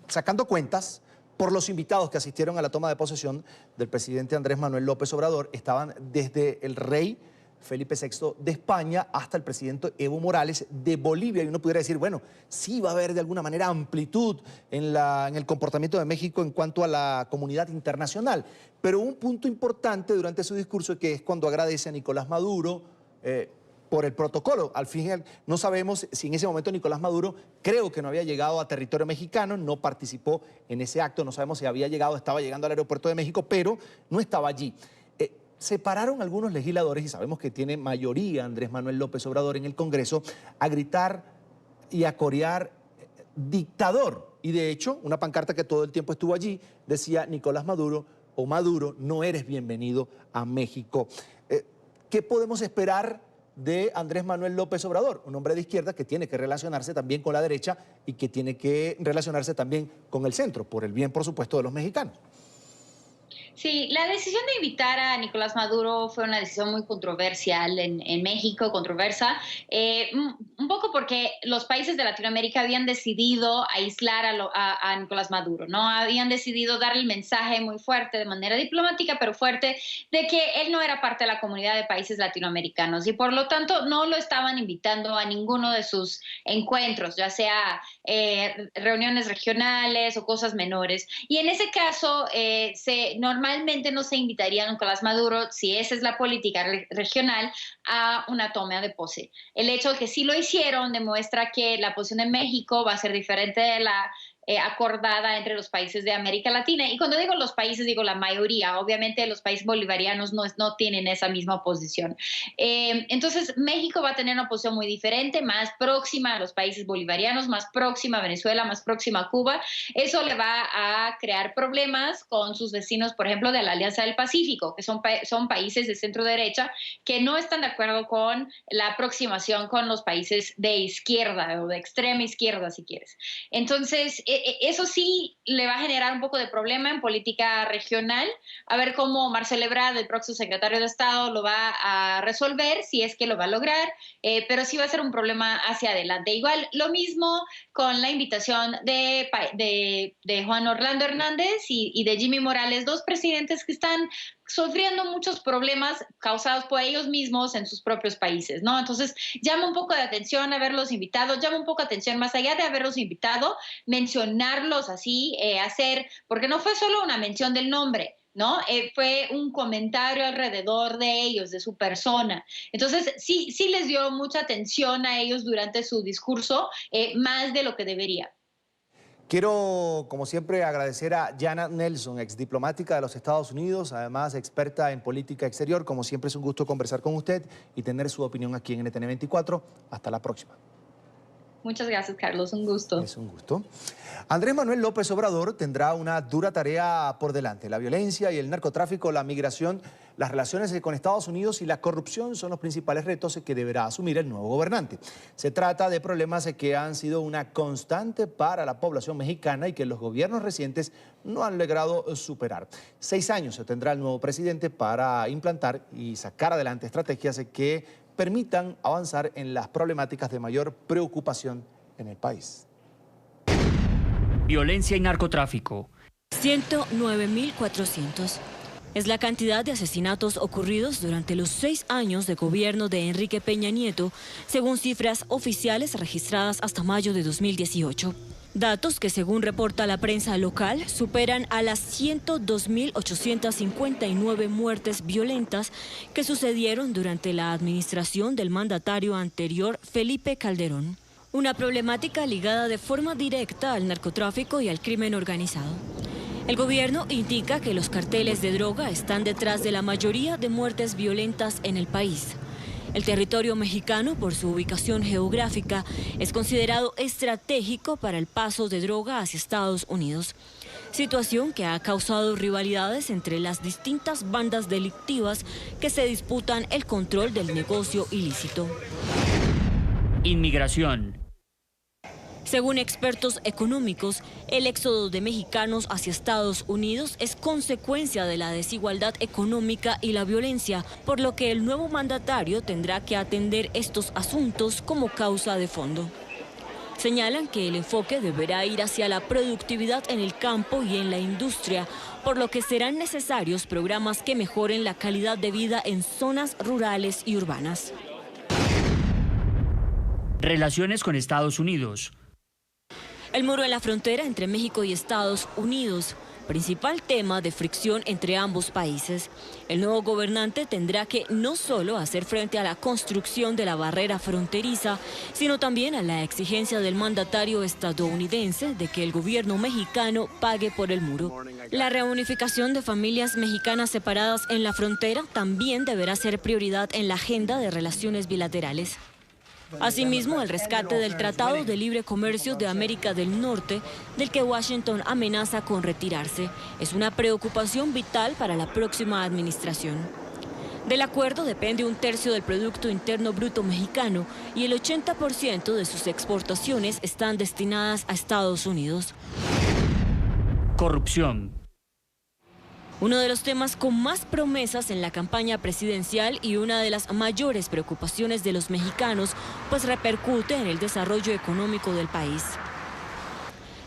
sacando cuentas, por los invitados que asistieron a la toma de posesión del presidente Andrés Manuel López Obrador, estaban desde el rey Felipe VI de España hasta el presidente Evo Morales de Bolivia. Y uno pudiera decir, bueno, sí va a haber de alguna manera amplitud en el comportamiento de México en cuanto a la comunidad internacional. Pero un punto importante durante su discurso, que es cuando agradece a Nicolás Maduro por el protocolo. Al fin, no sabemos si en ese momento Nicolás Maduro, creo que no había llegado a territorio mexicano, no participó en ese acto, no sabemos si estaba llegando al aeropuerto de México, pero no estaba allí. Se pararon algunos legisladores, y sabemos que tiene mayoría Andrés Manuel López Obrador en el Congreso, a gritar y a corear dictador. Y de hecho, una pancarta que todo el tiempo estuvo allí decía: Nicolás Maduro o Maduro, no eres bienvenido a México. ¿Qué podemos esperar de Andrés Manuel López Obrador? Un hombre de izquierda que tiene que relacionarse también con la derecha y que tiene que relacionarse también con el centro, por el bien, por supuesto, de los mexicanos. Sí, la decisión de invitar a Nicolás Maduro fue una decisión muy controversial en México, controversa, un poco porque los países de Latinoamérica habían decidido aislar a Nicolás Maduro, ¿no? Habían decidido darle el mensaje muy fuerte, de manera diplomática, pero fuerte, de que él no era parte de la comunidad de países latinoamericanos y por lo tanto no lo estaban invitando a ninguno de sus encuentros, ya sea reuniones regionales o cosas menores. Y en ese caso, normalmente no se invitaría a Nicolás Maduro, si esa es la política regional, a una toma de posse. El hecho de que sí lo hicieron demuestra que la posición de México va a ser diferente de la acordada entre los países de América Latina. Y cuando digo los países, digo la mayoría. Obviamente los países bolivarianos no tienen esa misma posición. Entonces México va a tener una posición muy diferente, más próxima a los países bolivarianos, más próxima a Venezuela, más próxima a Cuba. Eso le va a crear problemas con sus vecinos, por ejemplo, de la Alianza del Pacífico, que son países de centro derecha que no están de acuerdo con la aproximación con los países de izquierda o de extrema izquierda, si quieres. Entonces, eso sí le va a generar un poco de problema en política regional, a ver cómo Marcelo Ebrard, el próximo secretario de Estado, lo va a resolver, si es que lo va a lograr, pero sí va a ser un problema hacia adelante. Igual, lo mismo con la invitación de Juan Orlando Hernández y de Jimmy Morales, dos presidentes que están sufriendo muchos problemas causados por ellos mismos en sus propios países, ¿no? Entonces, llama un poco de atención haberlos invitado, llama un poco de atención más allá de haberlos invitado, mencionarlos así, porque no fue solo una mención del nombre, ¿no? Fue un comentario alrededor de ellos, de su persona. Entonces, sí les dio mucha atención a ellos durante su discurso, más de lo que debería. Quiero, como siempre, agradecer a Janet Nelson, exdiplomática de los Estados Unidos, además experta en política exterior. Como siempre, es un gusto conversar con usted y tener su opinión aquí en NTN 24. Hasta la próxima. Muchas gracias, Carlos. Un gusto. Es un gusto. Andrés Manuel López Obrador tendrá una dura tarea por delante. La violencia y el narcotráfico, la migración, las relaciones con Estados Unidos y la corrupción son los principales retos que deberá asumir el nuevo gobernante. Se trata de problemas que han sido una constante para la población mexicana y que los gobiernos recientes no han logrado superar. 6 años tendrá el nuevo presidente para implantar y sacar adelante estrategias que permitan avanzar en las problemáticas de mayor preocupación en el país. Violencia y narcotráfico. 109.400. Es la cantidad de asesinatos ocurridos durante los 6 años de gobierno de Enrique Peña Nieto, según cifras oficiales registradas hasta mayo de 2018. Datos que, según reporta la prensa local, superan a las 102.859 muertes violentas que sucedieron durante la administración del mandatario anterior, Felipe Calderón. Una problemática ligada de forma directa al narcotráfico y al crimen organizado. El gobierno indica que los carteles de droga están detrás de la mayoría de muertes violentas en el país. El territorio mexicano, por su ubicación geográfica, es considerado estratégico para el paso de droga hacia Estados Unidos, situación que ha causado rivalidades entre las distintas bandas delictivas que se disputan el control del negocio ilícito. Inmigración. Según expertos económicos, el éxodo de mexicanos hacia Estados Unidos es consecuencia de la desigualdad económica y la violencia, por lo que el nuevo mandatario tendrá que atender estos asuntos como causa de fondo. Señalan que el enfoque deberá ir hacia la productividad en el campo y en la industria, por lo que serán necesarios programas que mejoren la calidad de vida en zonas rurales y urbanas. Relaciones con Estados Unidos. El muro en la frontera entre México y Estados Unidos, principal tema de fricción entre ambos países. El nuevo gobernante tendrá que no solo hacer frente a la construcción de la barrera fronteriza, sino también a la exigencia del mandatario estadounidense de que el gobierno mexicano pague por el muro. La reunificación de familias mexicanas separadas en la frontera también deberá ser prioridad en la agenda de relaciones bilaterales. Asimismo, el rescate del Tratado de Libre Comercio de América del Norte, del que Washington amenaza con retirarse, es una preocupación vital para la próxima administración. Del acuerdo depende 1/3 del Producto Interno Bruto mexicano y el 80% de sus exportaciones están destinadas a Estados Unidos. Corrupción. Uno de los temas con más promesas en la campaña presidencial y una de las mayores preocupaciones de los mexicanos, pues repercute en el desarrollo económico del país.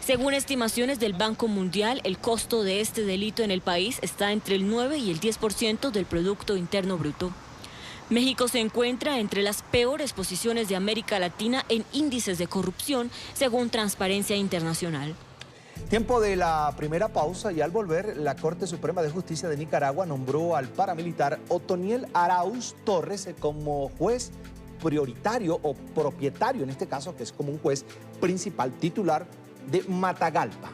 Según estimaciones del Banco Mundial, el costo de este delito en el país está entre el 9 y el 10% del Producto Interno Bruto. México se encuentra entre las peores posiciones de América Latina en índices de corrupción, según Transparencia Internacional. Tiempo de la primera pausa y al volver, la Corte Suprema de Justicia de Nicaragua nombró al paramilitar Otoniel Arauz Torres como juez prioritario o propietario, en este caso, que es como un juez principal titular de Matagalpa.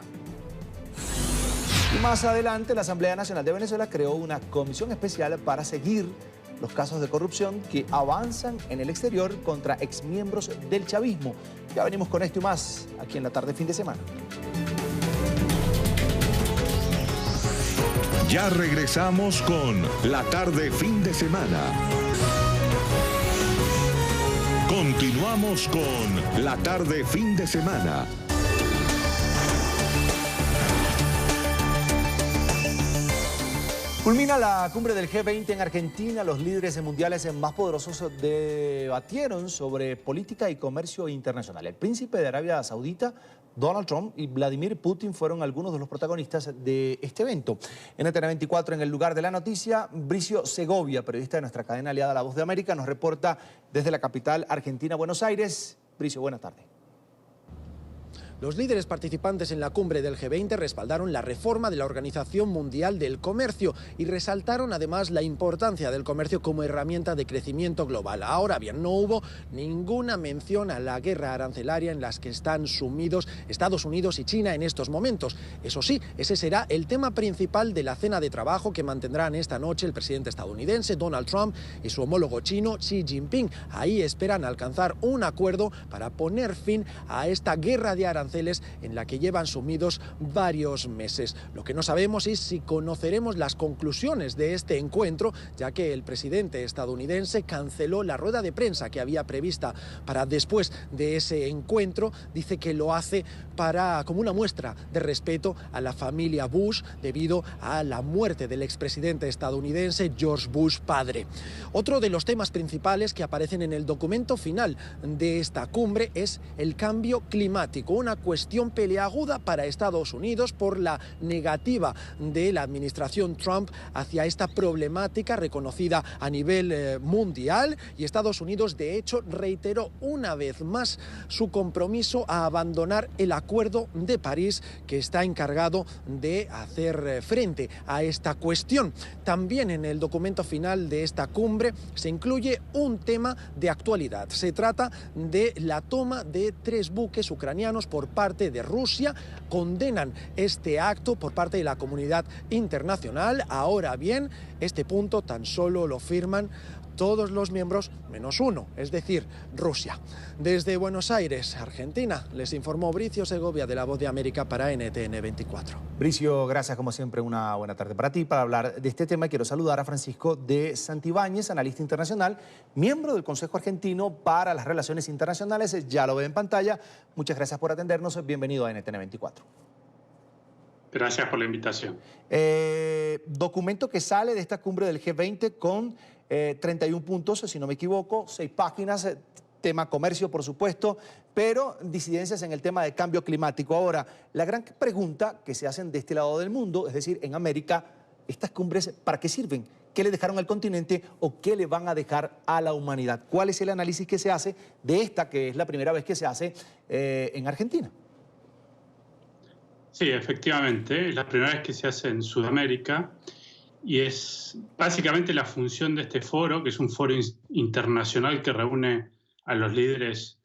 Y más adelante, la Asamblea Nacional de Venezuela creó una comisión especial para seguir los casos de corrupción que avanzan en el exterior contra exmiembros del chavismo. Ya venimos con esto y más aquí en La Tarde Fin de Semana. Ya regresamos con La Tarde Fin de Semana. Continuamos con La Tarde Fin de Semana. Culmina la cumbre del G20 en Argentina. Los líderes mundiales más poderosos debatieron sobre política y comercio internacional. El príncipe de Arabia Saudita, Donald Trump, y Vladimir Putin fueron algunos de los protagonistas de este evento. En NTN24, en el lugar de la noticia, Bricio Segovia, periodista de nuestra cadena aliada La Voz de América, nos reporta desde la capital argentina, Buenos Aires. Bricio, buenas tardes. Los líderes participantes en la cumbre del G20 respaldaron la reforma de la Organización Mundial del Comercio y resaltaron además la importancia del comercio como herramienta de crecimiento global. Ahora bien, no hubo ninguna mención a la guerra arancelaria en la que están sumidos Estados Unidos y China en estos momentos. Eso sí, ese será el tema principal de la cena de trabajo que mantendrán esta noche el presidente estadounidense Donald Trump y su homólogo chino Xi Jinping. Ahí esperan alcanzar un acuerdo para poner fin a esta guerra de aranceles en la que llevan sumidos varios meses. Lo que no sabemos es si conoceremos las conclusiones de este encuentro, ya que el presidente estadounidense canceló la rueda de prensa que había prevista para después de ese encuentro. Dice que lo hace como una muestra de respeto a la familia Bush debido a la muerte del expresidente estadounidense George Bush padre. Otro de los temas principales que aparecen en el documento final de esta cumbre es el cambio climático, una cuestión peleaguda para Estados Unidos por la negativa de la administración Trump hacia esta problemática reconocida a nivel mundial, y Estados Unidos de hecho reiteró una vez más su compromiso a abandonar el Acuerdo de París, que está encargado de hacer frente a esta cuestión. También en el documento final de esta cumbre se incluye un tema de actualidad. Se trata de la toma de 3 buques ucranianos por parte de Rusia. Condenan este acto por parte de la comunidad internacional. Ahora bien, este punto tan solo lo firman todos los miembros menos uno, es decir, Rusia. Desde Buenos Aires, Argentina, les informó Bricio Segovia de La Voz de América para NTN24. Bricio, gracias como siempre, una buena tarde para ti. Para hablar de este tema quiero saludar a Francisco de Santibáñez, analista internacional, miembro del Consejo Argentino para las Relaciones Internacionales. Ya lo ve en pantalla. Muchas gracias por atendernos. Bienvenido a NTN24. Gracias por la invitación. Documento que sale de esta cumbre del G20 con 31 puntos, si no me equivoco, 6 páginas, tema comercio, por supuesto, pero disidencias en el tema de cambio climático. Ahora, la gran pregunta que se hacen de este lado del mundo, es decir, en América, ¿estas cumbres para qué sirven? ¿Qué le dejaron al continente o qué le van a dejar a la humanidad? ¿Cuál es el análisis que se hace de esta, que es la primera vez que se hace en Argentina? Sí, efectivamente, es la primera vez que se hace en Sudamérica y es básicamente la función de este foro, que es un foro internacional que reúne a los líderes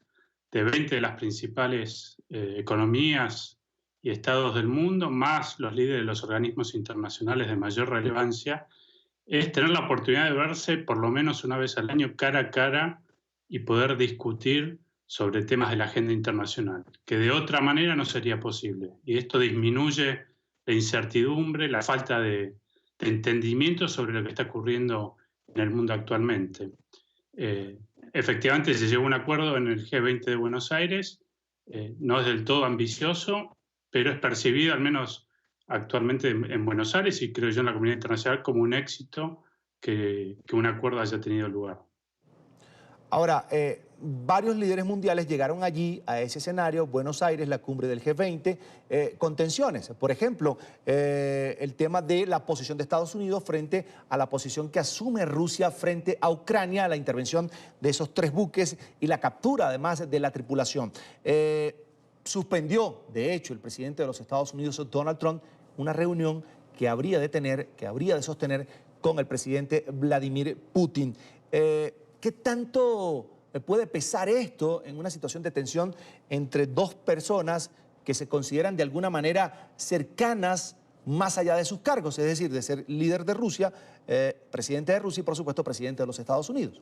de 20 de las principales economías y estados del mundo, más los líderes de los organismos internacionales de mayor relevancia, es tener la oportunidad de verse por lo menos una vez al año cara a cara y poder discutir sobre temas de la agenda internacional, que de otra manera no sería posible. Y esto disminuye la incertidumbre, la falta de entendimiento sobre lo que está ocurriendo en el mundo actualmente. Efectivamente se llegó a un acuerdo en el G20 de Buenos Aires, no es del todo ambicioso, pero es percibido, al menos actualmente en Buenos Aires y creo yo en la comunidad internacional, como un éxito que un acuerdo haya tenido lugar. Ahora, varios líderes mundiales llegaron allí, a ese escenario, Buenos Aires, la cumbre del G20, con tensiones. Por ejemplo, el tema de la posición de Estados Unidos frente a la posición que asume Rusia frente a Ucrania, la intervención de esos 3 buques y la captura, además, de la tripulación. Suspendió, de hecho, el presidente de los Estados Unidos, Donald Trump, una reunión que habría de sostener con el presidente Vladimir Putin. ¿Qué tanto puede pesar esto en una situación de tensión entre 2 personas que se consideran de alguna manera cercanas más allá de sus cargos, es decir, de ser líder de Rusia, presidente de Rusia y por supuesto presidente de los Estados Unidos.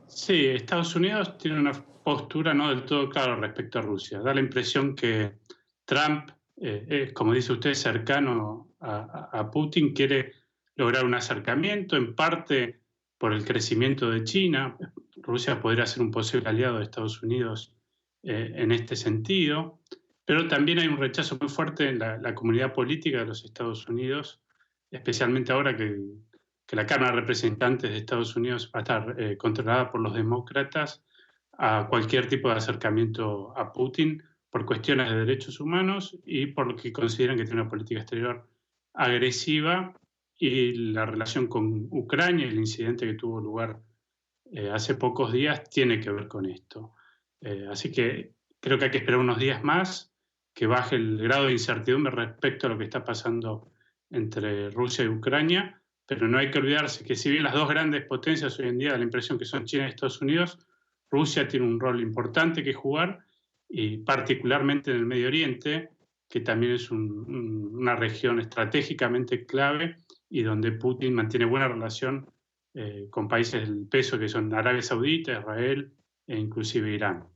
Sí, Estados Unidos tiene una postura no del todo clara respecto a Rusia. Da la impresión que Trump, como dice usted, cercano a Putin, quiere lograr un acercamiento, en parte por el crecimiento de China. Rusia podría ser un posible aliado de Estados Unidos en este sentido, pero también hay un rechazo muy fuerte en la comunidad política de los Estados Unidos, especialmente ahora que la Cámara de Representantes de Estados Unidos va a estar controlada por los demócratas, a cualquier tipo de acercamiento a Putin por cuestiones de derechos humanos y por lo que consideran que tiene una política exterior agresiva, y la relación con Ucrania y el incidente que tuvo lugar hace pocos días tiene que ver con esto. Así que creo que hay que esperar unos días más, que baje el grado de incertidumbre respecto a lo que está pasando entre Rusia y Ucrania, pero no hay que olvidarse que si bien las dos grandes potencias hoy en día da la impresión que son China y Estados Unidos, Rusia tiene un rol importante que jugar, y particularmente en el Medio Oriente, que también es una región estratégicamente clave y donde Putin mantiene buena relación con países del peso que son Arabia Saudita, Israel e inclusive Irán.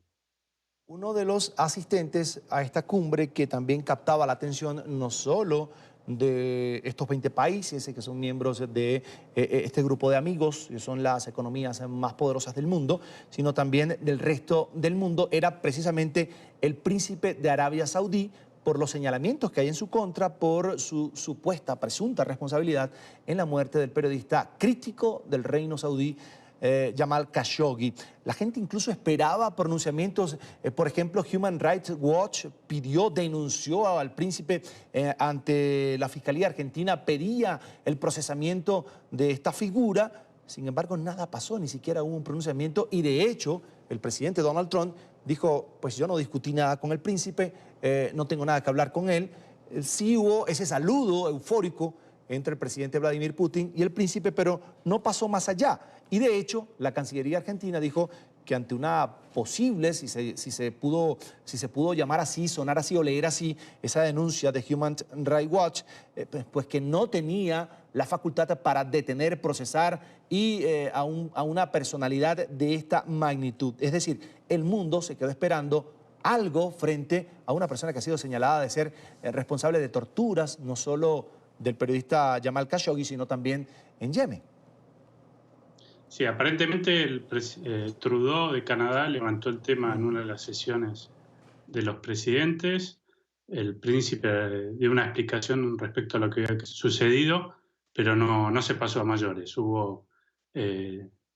Uno de los asistentes a esta cumbre que también captaba la atención no solo de estos 20 países que son miembros de este grupo de amigos, que son las economías más poderosas del mundo, sino también del resto del mundo, era precisamente el príncipe de Arabia Saudí, por los señalamientos que hay en su contra por su supuesta, presunta responsabilidad en la muerte del periodista crítico del reino saudí, Jamal Khashoggi. La gente incluso esperaba pronunciamientos, por ejemplo, Human Rights Watch denunció al príncipe ante la Fiscalía Argentina, pedía el procesamiento de esta figura. Sin embargo, nada pasó, ni siquiera hubo un pronunciamiento, y de hecho el presidente Donald Trump dijo, pues yo no discutí nada con el príncipe, no tengo nada que hablar con él. Sí hubo ese saludo eufórico entre el presidente Vladimir Putin y el príncipe, pero no pasó más allá. Y de hecho, la Cancillería Argentina dijo que ante una posible, si se pudo llamar así, sonar así o leer así, esa denuncia de Human Rights Watch, pues que no tenía la facultad para detener, procesar a una personalidad de esta magnitud. Es decir, el mundo se quedó esperando algo frente a una persona que ha sido señalada de ser responsable de torturas, no solo del periodista Jamal Khashoggi, sino también en Yemen. Sí, aparentemente Trudeau de Canadá levantó el tema en una de las sesiones de los presidentes. El príncipe dio una explicación respecto a lo que había sucedido, pero no se pasó a mayores. Hubo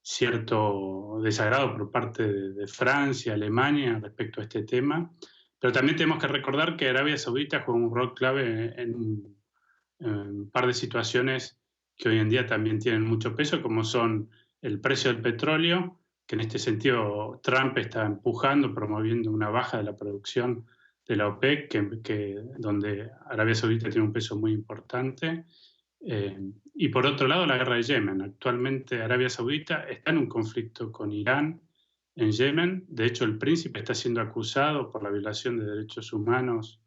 cierto desagrado por parte de Francia, Alemania respecto a este tema, pero también tenemos que recordar que Arabia Saudita juega un rol clave en un par de situaciones que hoy en día también tienen mucho peso, como son el precio del petróleo, que en este sentido Trump está empujando, promoviendo una baja de la producción de la OPEC, donde Arabia Saudita tiene un peso muy importante. Y por otro lado, la guerra de Yemen. Actualmente Arabia Saudita está en un conflicto con Irán en Yemen. De hecho, el príncipe está siendo acusado por la violación de derechos humanos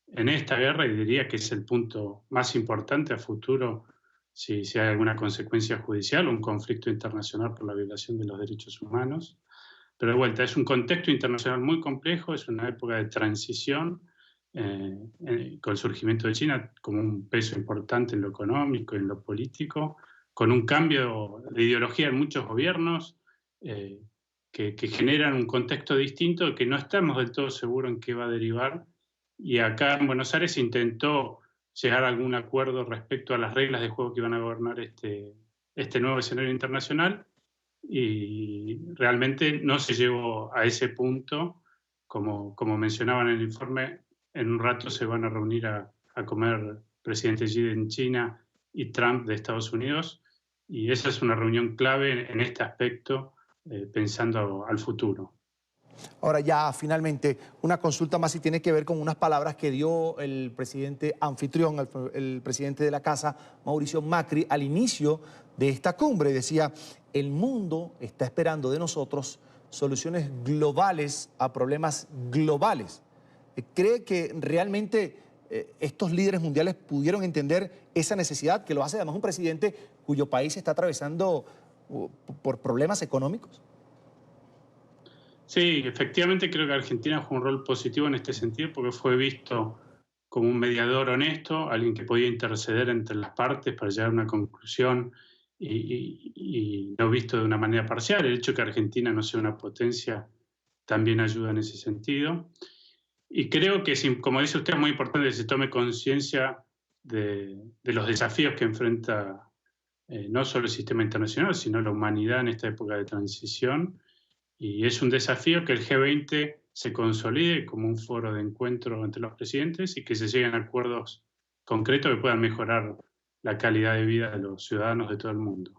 en esta guerra, y diría que es el punto más importante a futuro si hay alguna consecuencia judicial o un conflicto internacional por la violación de los derechos humanos. Pero de vuelta, es un contexto internacional muy complejo, es una época de transición, con el surgimiento de China como un peso importante en lo económico y en lo político, con un cambio de ideología en muchos gobiernos que generan un contexto distinto que no estamos del todo seguros en qué va a derivar. Y acá en Buenos Aires se intentó llegar a algún acuerdo respecto a las reglas de juego que iban a gobernar este nuevo escenario internacional, y realmente no se llegó a ese punto. Como mencionaban en el informe, en un rato se van a reunir a comer presidente Xi en China y Trump de Estados Unidos, y esa es una reunión clave en este aspecto, pensando al futuro. Ahora ya finalmente una consulta más, y tiene que ver con unas palabras que dio el presidente anfitrión, el presidente de la casa, Mauricio Macri, al inicio de esta cumbre. Decía, el mundo está esperando de nosotros soluciones globales a problemas globales. ¿Cree que realmente estos líderes mundiales pudieron entender esa necesidad, que lo hace además un presidente cuyo país está atravesando por problemas económicos? Sí, efectivamente creo que Argentina jugó un rol positivo en este sentido porque fue visto como un mediador honesto, alguien que podía interceder entre las partes para llegar a una conclusión y no visto de una manera parcial. El hecho de que Argentina no sea una potencia también ayuda en ese sentido. Y creo que, como dice usted, es muy importante que se tome conciencia de los desafíos que enfrenta no solo el sistema internacional, sino la humanidad en esta época de transición. Y es un desafío que el G20 se consolide como un foro de encuentro entre los presidentes y que se lleguen a acuerdos concretos que puedan mejorar la calidad de vida de los ciudadanos de todo el mundo.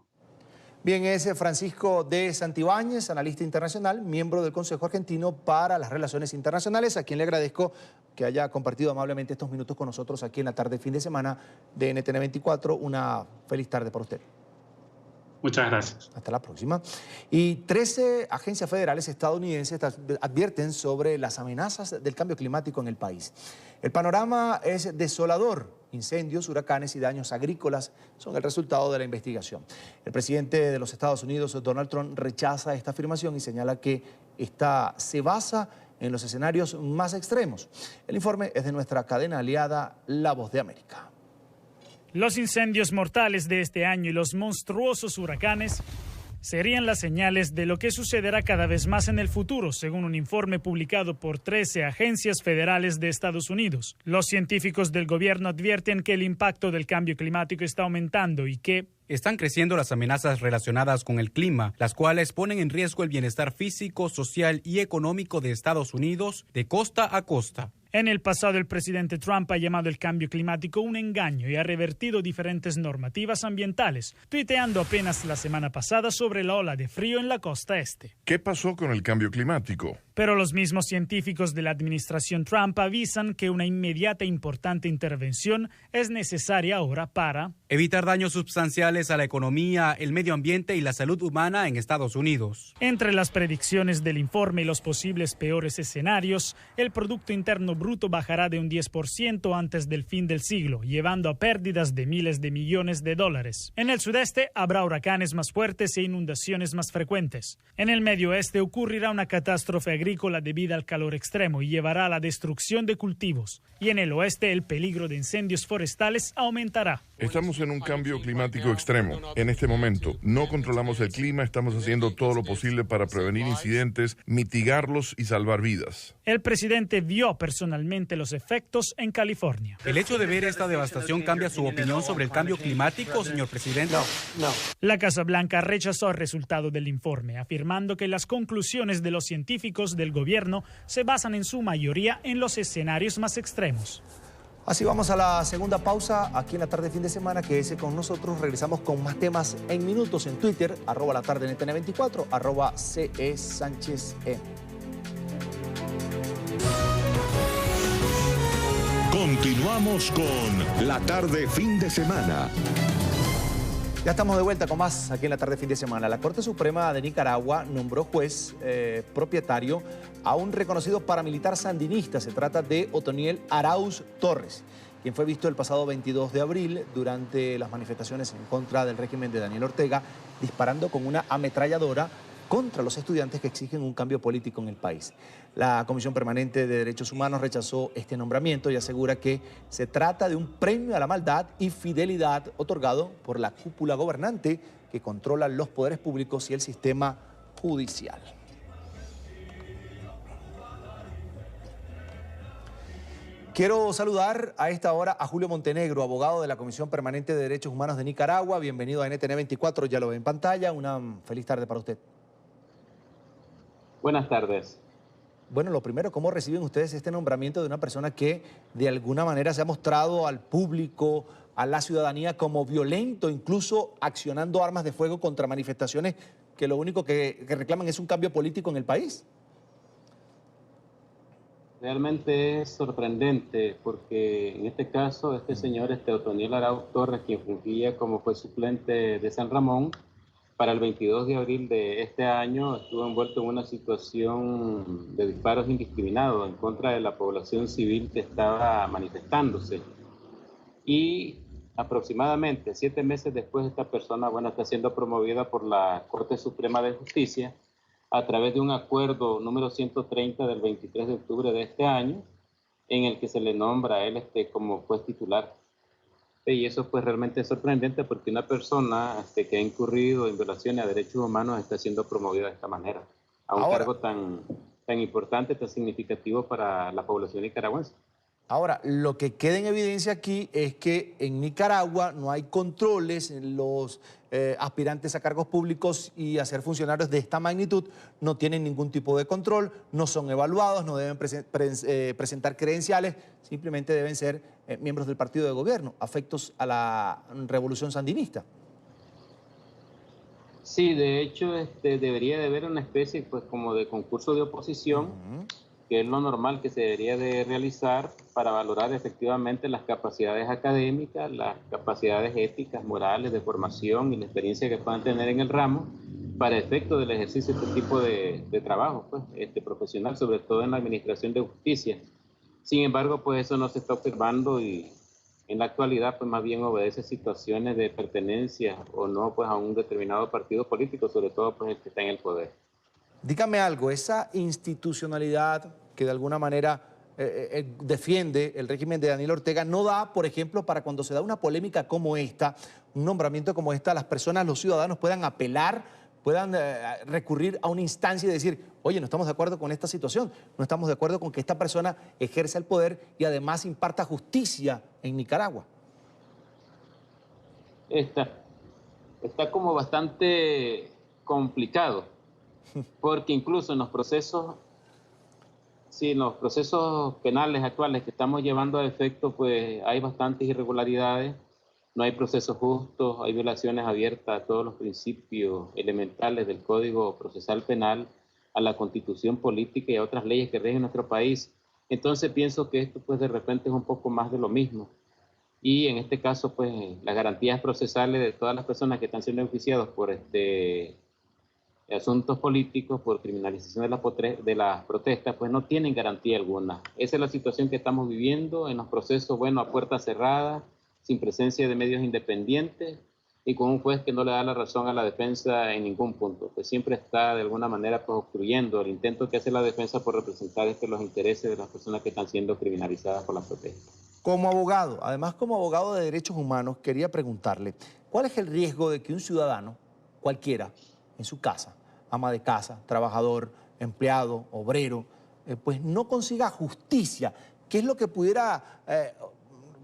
Bien, es Francisco de Santibáñez, analista internacional, miembro del Consejo Argentino para las Relaciones Internacionales, a quien le agradezco que haya compartido amablemente estos minutos con nosotros aquí en la tarde fin de semana de NTN 24. Una feliz tarde para usted. Muchas gracias. Hasta la próxima. Y 13 agencias federales estadounidenses advierten sobre las amenazas del cambio climático en el país. El panorama es desolador. Incendios, huracanes y daños agrícolas son el resultado de la investigación. El presidente de los Estados Unidos, Donald Trump, rechaza esta afirmación y señala que esta se basa en los escenarios más extremos. El informe es de nuestra cadena aliada La Voz de América. Los incendios mortales de este año y los monstruosos huracanes serían las señales de lo que sucederá cada vez más en el futuro, según un informe publicado por 13 agencias federales de Estados Unidos. Los científicos del gobierno advierten que el impacto del cambio climático está aumentando y que están creciendo las amenazas relacionadas con el clima, las cuales ponen en riesgo el bienestar físico, social y económico de Estados Unidos de costa a costa. En el pasado, el presidente Trump ha llamado el cambio climático un engaño y ha revertido diferentes normativas ambientales, tuiteando apenas la semana pasada sobre la ola de frío en la costa este. ¿Qué pasó con el cambio climático? Pero los mismos científicos de la administración Trump avisan que una inmediata e importante intervención es necesaria ahora para evitar daños sustanciales a la economía, el medio ambiente y la salud humana en Estados Unidos. Entre las predicciones del informe y los posibles peores escenarios, el Producto Interno Bruto bajará de un 10% antes del fin del siglo, llevando a pérdidas de miles de millones de dólares. En el sudeste habrá huracanes más fuertes e inundaciones más frecuentes. En el medio oeste ocurrirá una catástrofe agrícola debida al calor extremo y llevará a la destrucción de cultivos. Y en el oeste el peligro de incendios forestales aumentará. Estamos en un cambio climático extremo. En este momento no controlamos el clima, estamos haciendo todo lo posible para prevenir incidentes, mitigarlos y salvar vidas. El presidente vio personalmente los efectos en California. ¿El hecho de ver esta devastación cambia su opinión sobre el cambio climático, señor presidente? No. La Casa Blanca rechazó el resultado del informe, afirmando que las conclusiones de los científicos del gobierno se basan en su mayoría en los escenarios más extremos. Así vamos a la segunda pausa aquí en la tarde fin de semana. Quédese con nosotros, regresamos con más temas en minutos en Twitter, @latardenetn24, @CESánchez. Continuamos con La Tarde Fin de Semana. Ya estamos de vuelta con más aquí en la tarde fin de semana. La Corte Suprema de Nicaragua nombró juez propietario a un reconocido paramilitar sandinista. Se trata de Otoniel Arauz Torres, quien fue visto el pasado 22 de abril durante las manifestaciones en contra del régimen de Daniel Ortega, disparando con una ametralladora contra los estudiantes que exigen un cambio político en el país. La Comisión Permanente de Derechos Humanos rechazó este nombramiento y asegura que se trata de un premio a la maldad y fidelidad otorgado por la cúpula gobernante que controla los poderes públicos y el sistema judicial. Quiero saludar a esta hora a Julio Montenegro, abogado de la Comisión Permanente de Derechos Humanos de Nicaragua. Bienvenido a NTN 24, ya lo ve en pantalla. Una feliz tarde para usted. Buenas tardes. Bueno, lo primero, ¿cómo reciben ustedes este nombramiento de una persona que de alguna manera se ha mostrado al público, a la ciudadanía como violento, incluso accionando armas de fuego contra manifestaciones que lo único que reclaman es un cambio político en el país? Realmente es sorprendente porque en este caso este señor Otoniel Arauz Torres, quien fungía como juez suplente de San Ramón, para el 22 de abril de este año estuvo envuelto en una situación de disparos indiscriminados en contra de la población civil que estaba manifestándose. Y aproximadamente 7 meses después, esta persona, bueno, está siendo promovida por la Corte Suprema de Justicia a través de un acuerdo número 130 del 23 de octubre de este año, en el que se le nombra a él como juez titular. Y eso pues realmente es sorprendente porque una persona que ha incurrido en violaciones a derechos humanos está siendo promovida de esta manera, a un cargo tan importante, tan significativo para la población nicaragüense. Ahora, lo que queda en evidencia aquí es que en Nicaragua no hay controles, los aspirantes a cargos públicos y a ser funcionarios de esta magnitud no tienen ningún tipo de control, no son evaluados, no deben presentar credenciales, simplemente deben ser miembros del partido de gobierno, afectos a la revolución sandinista. Sí, de hecho debería de haber una especie pues como de concurso de oposición, que es lo normal que se debería de realizar para valorar efectivamente las capacidades académicas, las capacidades éticas, morales, de formación y la experiencia que puedan tener en el ramo para efecto del ejercicio de este tipo de trabajo pues, profesional, sobre todo en la administración de justicia. Sin embargo, pues eso no se está observando y en la actualidad pues más bien obedece situaciones de pertenencia o no pues a un determinado partido político, sobre todo pues el que está en el poder. Dígame algo, esa institucionalidad que de alguna manera defiende el régimen de Daniel Ortega no da, por ejemplo, para cuando se da una polémica como esta, un nombramiento como esta, las personas, los ciudadanos puedan apelar, puedan recurrir a una instancia y decir, oye, no estamos de acuerdo con esta situación, no estamos de acuerdo con que esta persona ejerza el poder y además imparta justicia en Nicaragua. Está como bastante complicado, porque incluso en los procesos penales actuales que estamos llevando a efecto, pues hay bastantes irregularidades, no hay procesos justos, hay violaciones abiertas a todos los principios elementales del Código Procesal Penal, a la Constitución Política y a otras leyes que rigen nuestro país. Entonces pienso que esto pues de repente es un poco más de lo mismo. Y en este caso pues las garantías procesales de todas las personas que están siendo enjuiciadas por asuntos políticos, por criminalización de las protestas, pues no tienen garantía alguna. Esa es la situación que estamos viviendo en los procesos, bueno, a puertas cerradas, sin presencia de medios independientes y con un juez que no le da la razón a la defensa en ningún punto, pues siempre está de alguna manera pues, obstruyendo el intento que hace la defensa por representar los intereses de las personas que están siendo criminalizadas por las protestas. Como abogado, además como abogado de derechos humanos, quería preguntarle, ¿cuál es el riesgo de que un ciudadano, cualquiera, en su casa, ama de casa, trabajador, empleado, obrero, pues no consiga justicia? ¿Qué es lo que pudiera,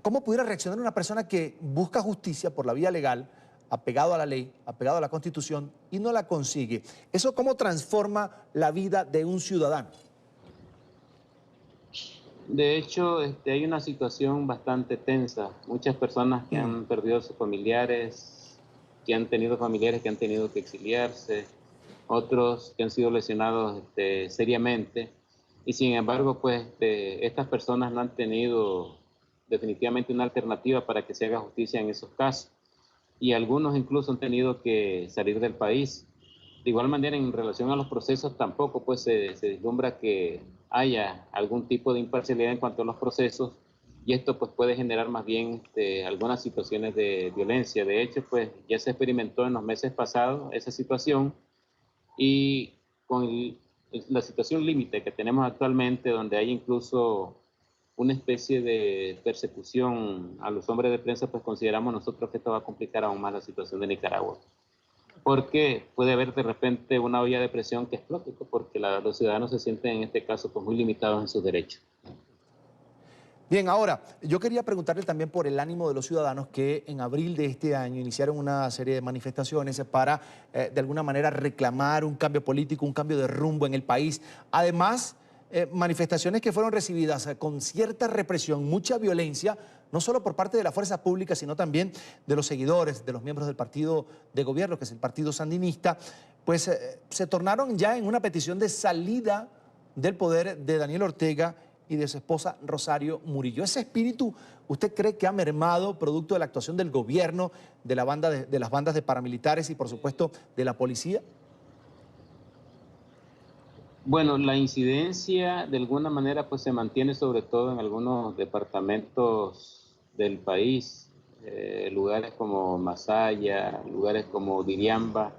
cómo pudiera reaccionar una persona que busca justicia por la vía legal, apegado a la ley, apegado a la Constitución y no la consigue? ¿Eso cómo transforma la vida de un ciudadano? De hecho, hay una situación bastante tensa. Muchas personas que han perdido a sus familiares, que han tenido familiares que han tenido que exiliarse, otros que han sido lesionados seriamente, y sin embargo, pues estas personas no han tenido definitivamente una alternativa para que se haga justicia en esos casos, y algunos incluso han tenido que salir del país. De igual manera, en relación a los procesos, tampoco pues se vislumbra que haya algún tipo de imparcialidad en cuanto a los procesos, y esto pues puede generar más bien algunas situaciones de violencia. De hecho, pues ya se experimentó en los meses pasados esa situación, y con la situación límite que tenemos actualmente, donde hay incluso una especie de persecución a los hombres de prensa, pues consideramos nosotros que esto va a complicar aún más la situación de Nicaragua. Porque puede haber de repente una olla de presión que explote, porque los ciudadanos se sienten en este caso pues muy limitados en sus derechos. Bien, ahora, yo quería preguntarle también por el ánimo de los ciudadanos que en abril de este año iniciaron una serie de manifestaciones para, de alguna manera, reclamar un cambio político, un cambio de rumbo en el país. Además, manifestaciones que fueron recibidas con cierta represión, mucha violencia, no solo por parte de la fuerza pública, sino también de los seguidores, de los miembros del partido de gobierno, que es el partido sandinista, pues se tornaron ya en una petición de salida del poder de Daniel Ortega y de su esposa Rosario Murillo. ¿Ese espíritu usted cree que ha mermado producto de la actuación del gobierno, de las bandas de paramilitares y por supuesto de la policía? Bueno, la incidencia de alguna manera pues se mantiene sobre todo en algunos departamentos del país, lugares como Masaya, lugares como Diriamba.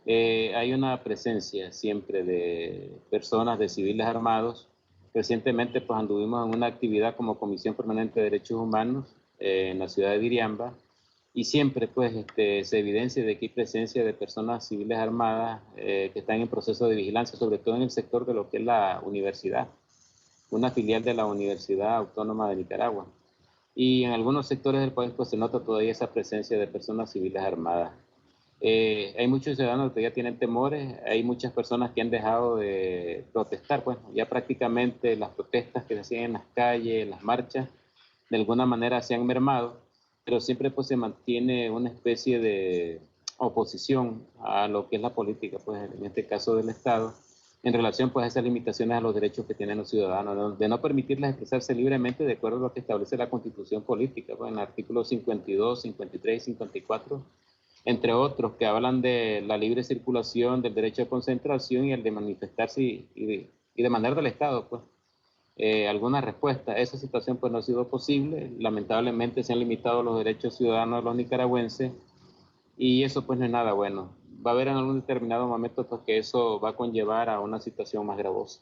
Hay una presencia siempre de personas, de civiles armados. Recientemente pues anduvimos en una actividad como Comisión Permanente de Derechos Humanos en la ciudad de Diriamba, y siempre pues se evidencia de que hay presencia de personas civiles armadas que están en proceso de vigilancia, sobre todo en el sector de lo que es la universidad, una filial de la Universidad Autónoma de Nicaragua. Y en algunos sectores del país pues se nota todavía esa presencia de personas civiles armadas. Hay muchos ciudadanos que ya tienen temores, hay muchas personas que han dejado de protestar. Bueno, ya prácticamente las protestas que se hacían en las calles, las marchas, de alguna manera se han mermado, pero siempre pues se mantiene una especie de oposición a lo que es la política, pues en este caso del Estado, en relación pues a esas limitaciones a los derechos que tienen los ciudadanos, de no permitirles expresarse libremente de acuerdo a lo que establece la Constitución política, pues en el artículo 52, 53 y 54, entre otros, que hablan de la libre circulación, del derecho de concentración y el de manifestarse y demandar del Estado, pues. Alguna respuesta. Esa situación pues no ha sido posible. Lamentablemente se han limitado los derechos ciudadanos de los nicaragüenses y eso pues no es nada bueno. Va a haber en algún determinado momento pues que eso va a conllevar a una situación más gravosa.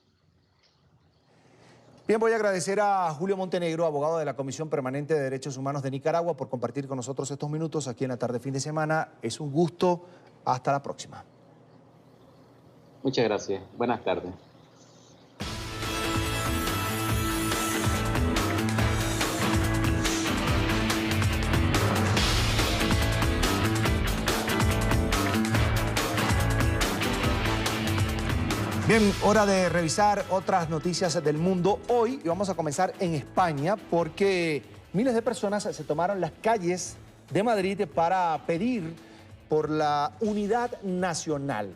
Bien, voy a agradecer a Julio Montenegro, abogado de la Comisión Permanente de Derechos Humanos de Nicaragua, por compartir con nosotros estos minutos aquí en la tarde fin de semana. Es un gusto. Hasta la próxima. Muchas gracias. Buenas tardes. Bien, hora de revisar otras noticias del mundo hoy y vamos a comenzar en España porque miles de personas se tomaron las calles de Madrid para pedir por la unidad nacional.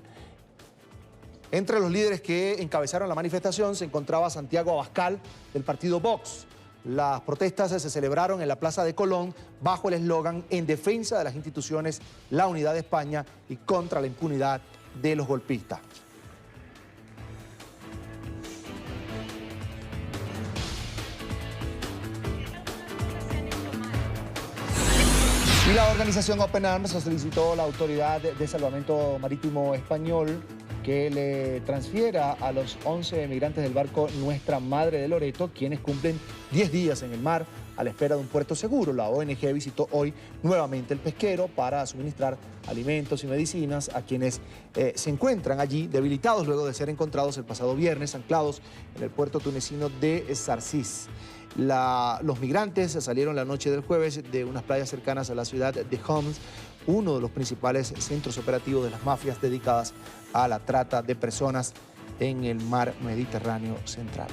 Entre los líderes que encabezaron la manifestación se encontraba Santiago Abascal del partido Vox. Las protestas se celebraron en la Plaza de Colón bajo el eslogan en defensa de las instituciones, la unidad de España y contra la impunidad de los golpistas. Y la organización Open Arms solicitó a la Autoridad de Salvamento Marítimo Español que le transfiera a los 11 migrantes del barco Nuestra Madre de Loreto, quienes cumplen 10 días en el mar a la espera de un puerto seguro. La ONG visitó hoy nuevamente el pesquero para suministrar alimentos y medicinas a quienes se encuentran allí debilitados luego de ser encontrados el pasado viernes anclados en el puerto tunecino de Sarsís. Los migrantes salieron la noche del jueves de unas playas cercanas a la ciudad de Homs, uno de los principales centros operativos de las mafias dedicadas a la trata de personas en el mar Mediterráneo central.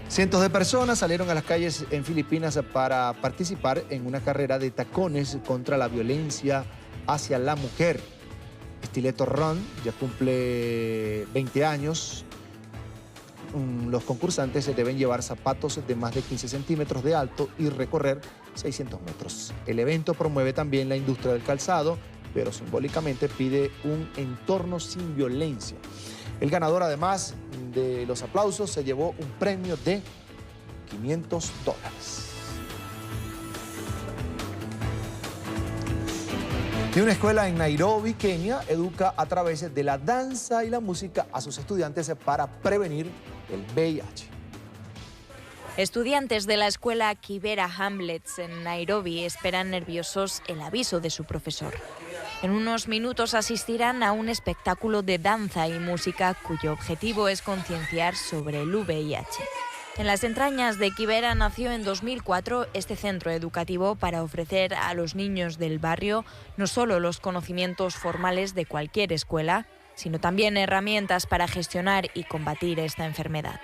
Cientos de personas salieron a las calles en Filipinas para participar en una carrera de tacones contra la violencia hacia la mujer. Estileto Run ya cumple 20 años. Los concursantes deben llevar zapatos de más de 15 centímetros de alto y recorrer 600 metros. El evento promueve también la industria del calzado, pero simbólicamente pide un entorno sin violencia. El ganador, además de los aplausos, se llevó un premio de $500. Y una escuela en Nairobi, Kenia, educa a través de la danza y la música a sus estudiantes para prevenir el VIH. Estudiantes de la escuela Kibera Hamlets en Nairobi esperan nerviosos el aviso de su profesor. En unos minutos asistirán a un espectáculo de danza y música cuyo objetivo es concienciar sobre el VIH. En las entrañas de Kibera nació en 2004 este centro educativo para ofrecer a los niños del barrio no solo los conocimientos formales de cualquier escuela, sino también herramientas para gestionar y combatir esta enfermedad.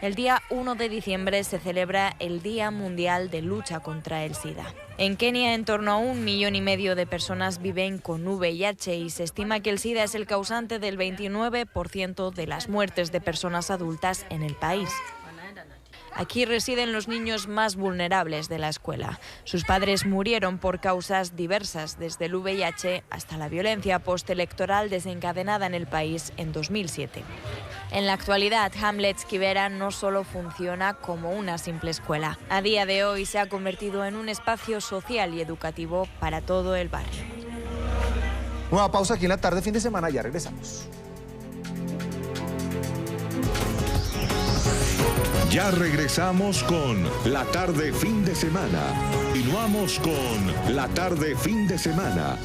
El día 1 de diciembre se celebra el Día Mundial de Lucha contra el SIDA. En Kenia, en torno a 1,5 millones de personas viven con VIH y se estima que el SIDA es el causante del 29% de las muertes de personas adultas en el país. Aquí residen los niños más vulnerables de la escuela. Sus padres murieron por causas diversas, desde el VIH hasta la violencia postelectoral desencadenada en el país en 2007. En la actualidad, Hamlets Kibera no solo funciona como una simple escuela. A día de hoy se ha convertido en un espacio social y educativo para todo el barrio. Nueva pausa aquí en La Tarde, fin de semana, ya regresamos. Ya regresamos con La Tarde Fin de Semana. Continuamos con La Tarde Fin de Semana.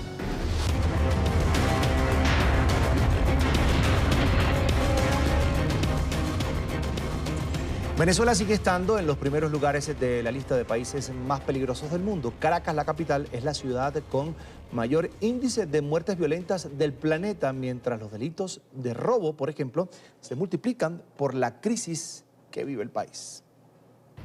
Venezuela sigue estando en los primeros lugares de la lista de países más peligrosos del mundo. Caracas, la capital, es la ciudad con mayor índice de muertes violentas del planeta, mientras los delitos de robo, por ejemplo, se multiplican por la crisis que vive el país.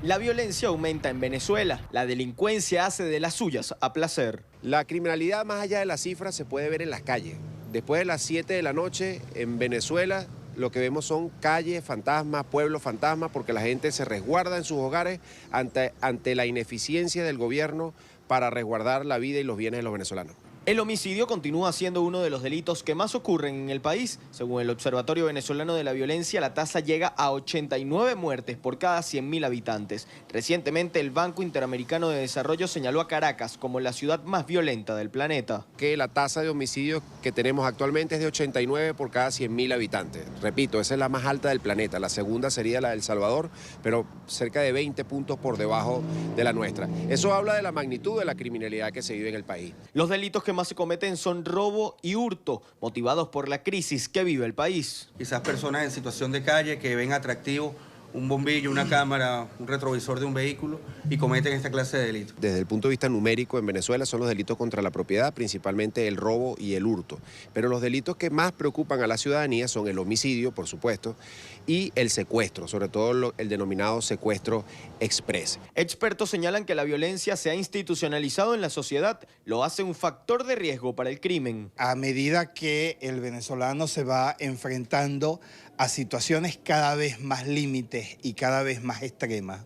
La violencia aumenta en Venezuela. La delincuencia hace de las suyas a placer. La criminalidad, más allá de las cifras, se puede ver en las calles. Después de las 7 de la noche en Venezuela, lo que vemos son calles fantasmas, pueblos fantasmas, porque la gente se resguarda en sus hogares ante la ineficiencia del gobierno para resguardar la vida y los bienes de los venezolanos. El homicidio continúa siendo uno de los delitos que más ocurren en el país. Según el Observatorio Venezolano de la Violencia, la tasa llega a 89 muertes por cada 100.000 habitantes. Recientemente, el Banco Interamericano de Desarrollo señaló a Caracas como la ciudad más violenta del planeta. Que la tasa de homicidios que tenemos actualmente es de 89 por cada 100.000 habitantes. Repito, esa es la más alta del planeta. La segunda sería la de El Salvador, pero cerca de 20 puntos por debajo de la nuestra. Eso habla de la magnitud de la criminalidad que se vive en el país. Los delitos que más se cometen son robo y hurto, motivados por la crisis que vive el país. Quizás personas en situación de calle que ven atractivo un bombillo, una cámara, un retrovisor de un vehículo y cometen esta clase de delitos. Desde el punto de vista numérico, en Venezuela son los delitos contra la propiedad, principalmente el robo y el hurto. Pero los delitos que más preocupan a la ciudadanía son el homicidio, por supuesto, y el secuestro, sobre todo el denominado secuestro express. Expertos señalan que la violencia se ha institucionalizado en la sociedad, lo hace un factor de riesgo para el crimen. A medida que el venezolano se va enfrentando a situaciones cada vez más límites y cada vez más extremas,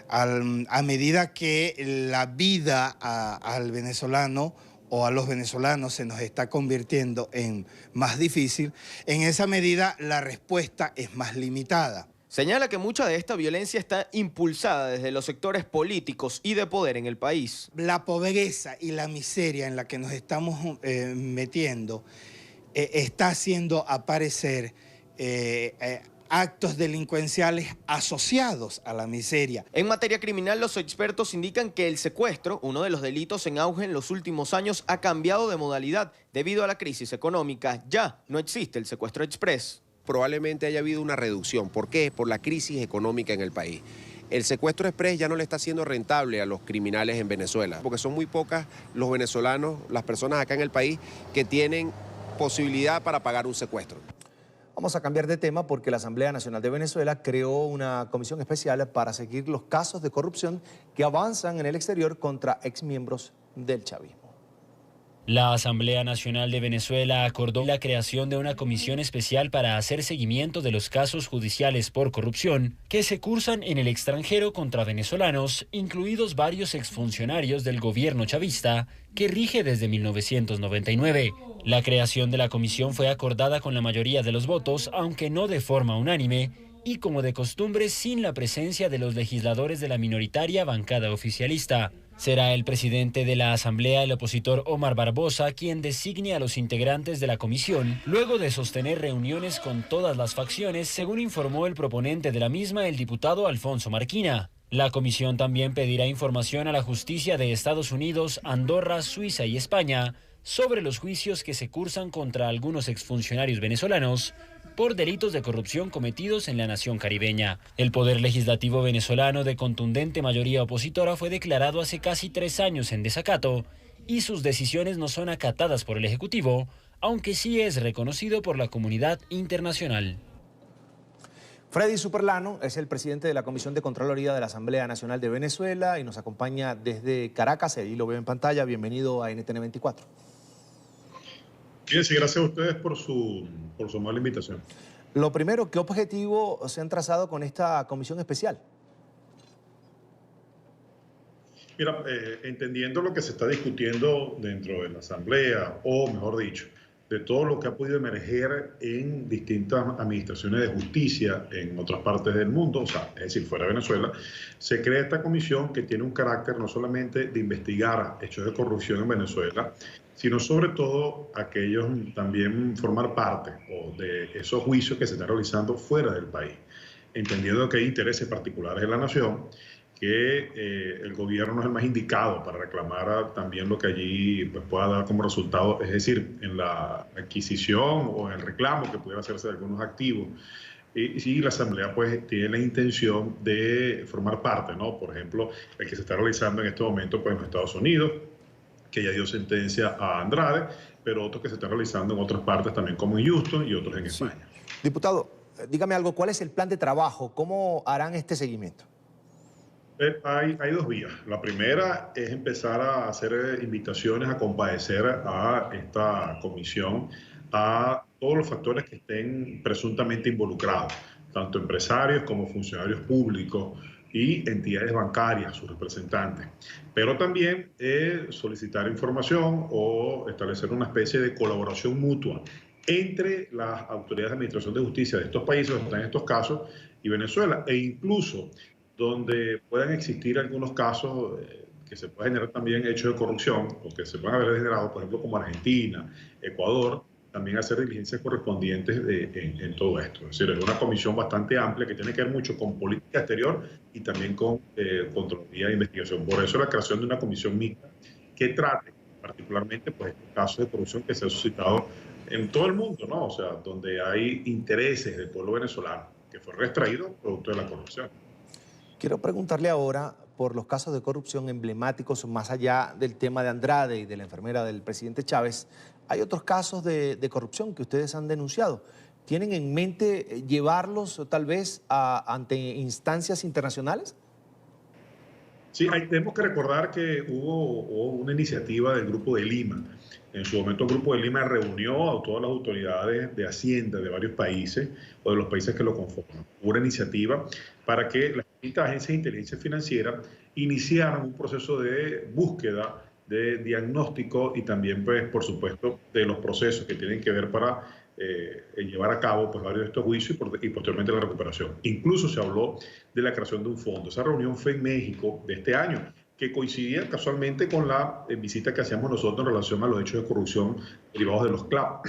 a medida que la vida al venezolano o a los venezolanos se nos está convirtiendo en más difícil, en esa medida la respuesta es más limitada. Señala que mucha de esta violencia está impulsada desde los sectores políticos y de poder en el país. La pobreza y la miseria en la que nos estamos metiendo está haciendo aparecer actos delincuenciales asociados a la miseria. En materia criminal, los expertos indican que el secuestro, uno de los delitos en auge en los últimos años, ha cambiado de modalidad debido a la crisis económica. Ya no existe el secuestro express. Probablemente haya habido una reducción. ¿Por qué? Por la crisis económica en el país. El secuestro express ya no le está siendo rentable a los criminales en Venezuela, porque son muy pocas los venezolanos, las personas acá en el país que tienen posibilidad para pagar un secuestro. Vamos a cambiar de tema porque la Asamblea Nacional de Venezuela creó una comisión especial para seguir los casos de corrupción que avanzan en el exterior contra exmiembros del chavismo. La Asamblea Nacional de Venezuela acordó la creación de una comisión especial para hacer seguimiento de los casos judiciales por corrupción que se cursan en el extranjero contra venezolanos, incluidos varios exfuncionarios del gobierno chavista que rige desde 1999. La creación de la comisión fue acordada con la mayoría de los votos, aunque no de forma unánime, y como de costumbre sin la presencia de los legisladores de la minoritaria bancada oficialista. Será el presidente de la Asamblea, el opositor Omar Barbosa, quien designe a los integrantes de la comisión, luego de sostener reuniones con todas las facciones, según informó el proponente de la misma, el diputado Alfonso Marquina. La comisión también pedirá información a la justicia de Estados Unidos, Andorra, Suiza y España sobre los juicios que se cursan contra algunos exfuncionarios venezolanos por delitos de corrupción cometidos en la nación caribeña. El poder legislativo venezolano de contundente mayoría opositora fue declarado hace casi 3 años en desacato y sus decisiones no son acatadas por el Ejecutivo, aunque sí es reconocido por la comunidad internacional. Freddy Superlano es el presidente de la Comisión de Contraloría de la Asamblea Nacional de Venezuela y nos acompaña desde Caracas, ahí lo veo en pantalla. Bienvenido a NTN 24. Bien, sí, gracias a ustedes por su amable invitación. Lo primero, ¿qué objetivo se han trazado con esta comisión especial? Mira, entendiendo lo que se está discutiendo dentro de la Asamblea, o mejor dicho, de todo lo que ha podido emerger en distintas administraciones de justicia en otras partes del mundo, o sea, es decir, fuera de Venezuela, se crea esta comisión que tiene un carácter no solamente de investigar hechos de corrupción en Venezuela, sino sobre todo aquellos también formar parte o de esos juicios que se están realizando fuera del país, entendiendo que hay intereses particulares de la nación, que el gobierno no es el más indicado para reclamar también lo que allí pues, pueda dar como resultado, es decir, en la adquisición o en el reclamo que pudiera hacerse de algunos activos. Y sí, la Asamblea pues tiene la intención de formar parte, ¿no? Por ejemplo, el que se está realizando en este momento pues, en Estados Unidos, que ya dio sentencia a Andrade, pero otros que se están realizando en otras partes también, como en Houston y otros en España. Diputado, dígame algo, ¿cuál es el plan de trabajo? ¿Cómo harán este seguimiento? Hay dos vías. La primera es empezar a hacer invitaciones a comparecer a esta comisión a todos los factores que estén presuntamente involucrados, tanto empresarios como funcionarios públicos y entidades bancarias, sus representantes. Pero también solicitar información o establecer una especie de colaboración mutua entre las autoridades de administración de justicia de estos países donde están estos casos y Venezuela, e incluso donde puedan existir algunos casos que se pueden generar también hechos de corrupción o que se puedan haber generado, por ejemplo, como Argentina, Ecuador, también hacer diligencias correspondientes en todo esto. Es decir, es una comisión bastante amplia que tiene que ver mucho con política exterior y también con Contraloría e investigación. Por eso la creación de una comisión mixta que trate particularmente pues, estos casos de corrupción que se han suscitado en todo el mundo, ¿no? O sea, donde hay intereses del pueblo venezolano que fueron extraídos producto de la corrupción. Quiero preguntarle ahora por los casos de corrupción emblemáticos, más allá del tema de Andrade y de la enfermera del presidente Chávez. ¿Hay otros casos de corrupción que ustedes han denunciado? ¿Tienen en mente llevarlos tal vez ante instancias internacionales? Sí, tenemos que recordar que hubo una iniciativa del Grupo de Lima. En su momento el Grupo de Lima reunió a todas las autoridades de Hacienda de varios países o de los países que lo conforman. Hubo una iniciativa para que las distintas agencias de inteligencia financiera iniciaran un proceso de búsqueda, de diagnóstico y también, pues, por supuesto, de los procesos que tienen que ver para llevar a cabo pues, varios de estos juicios y posteriormente la recuperación. Incluso se habló de la creación de un fondo. Esa reunión fue en México de este año, que coincidía casualmente con la visita que hacíamos nosotros en relación a los hechos de corrupción derivados de los CLAP.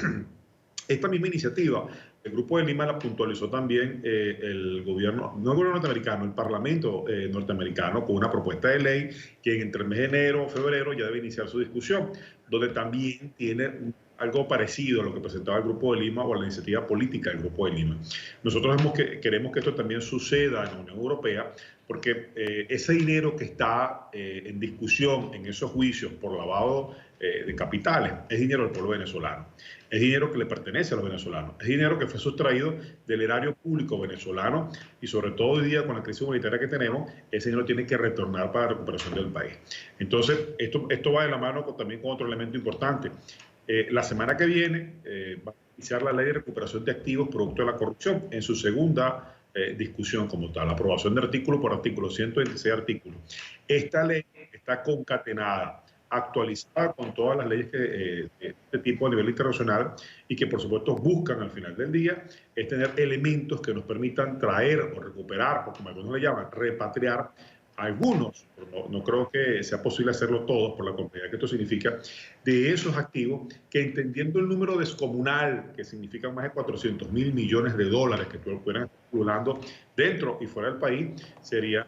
Esta misma iniciativa, el Grupo de Lima la puntualizó también el gobierno, no el gobierno norteamericano, el Parlamento norteamericano, con una propuesta de ley que entre el mes de enero o febrero ya debe iniciar su discusión, donde también tiene algo parecido a lo que presentaba el Grupo de Lima o a la iniciativa política del Grupo de Lima. Nosotros queremos que esto también suceda en la Unión Europea, porque ese dinero que está en discusión en esos juicios por lavado de capitales es dinero del pueblo venezolano, es dinero que le pertenece a los venezolanos, es dinero que fue sustraído del erario público venezolano y sobre todo hoy día con la crisis humanitaria que tenemos, ese dinero tiene que retornar para la recuperación del país. Entonces, esto va de la mano también con otro elemento importante. La semana que viene va a iniciar la ley de recuperación de activos producto de la corrupción en su segunda discusión como tal, aprobación de artículo por artículo, 126 artículos. Esta ley está concatenada, actualizada con todas las leyes de este tipo a nivel internacional y que por supuesto buscan al final del día es tener elementos que nos permitan traer o recuperar, o como algunos le llaman, repatriar algunos, no creo que sea posible hacerlo todos por la complejidad que esto significa, de esos activos que entendiendo el número descomunal, que significan más de 400.000 millones de dólares que estuvieran acumulando dentro y fuera del país, sería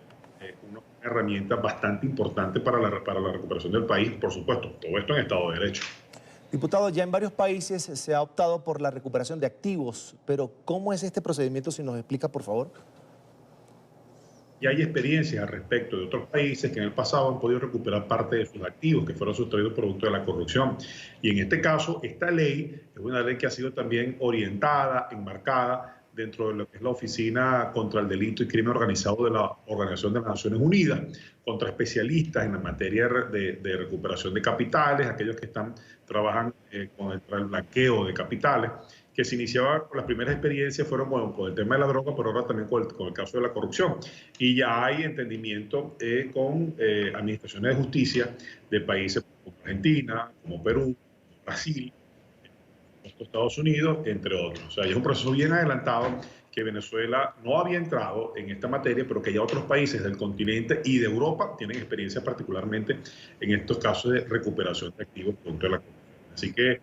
una herramienta bastante importante para la recuperación del país, por supuesto, todo esto en Estado de Derecho. Diputado, ya en varios países se ha optado por la recuperación de activos, pero ¿cómo es este procedimiento? Si nos explica, por favor. Y hay experiencias al respecto de otros países que en el pasado han podido recuperar parte de sus activos que fueron sustraídos producto de la corrupción. Y en este caso, esta ley es una ley que ha sido también orientada, enmarcada dentro de lo que es la Oficina contra el Delito y Crimen Organizado de la Organización de las Naciones Unidas, contra especialistas en la materia de recuperación de capitales, aquellos que trabajan con el blanqueo de capitales, que se iniciaba con las primeras experiencias fueron con el tema de la droga, pero ahora también con el caso de la corrupción. Y ya hay entendimiento con administraciones de justicia de países como Argentina, como Perú, como Brasil, Estados Unidos, entre otros. O sea, es un proceso bien adelantado que Venezuela no había entrado en esta materia, pero que ya otros países del continente y de Europa tienen experiencia particularmente en estos casos de recuperación de activos producto de la corrupción. Así que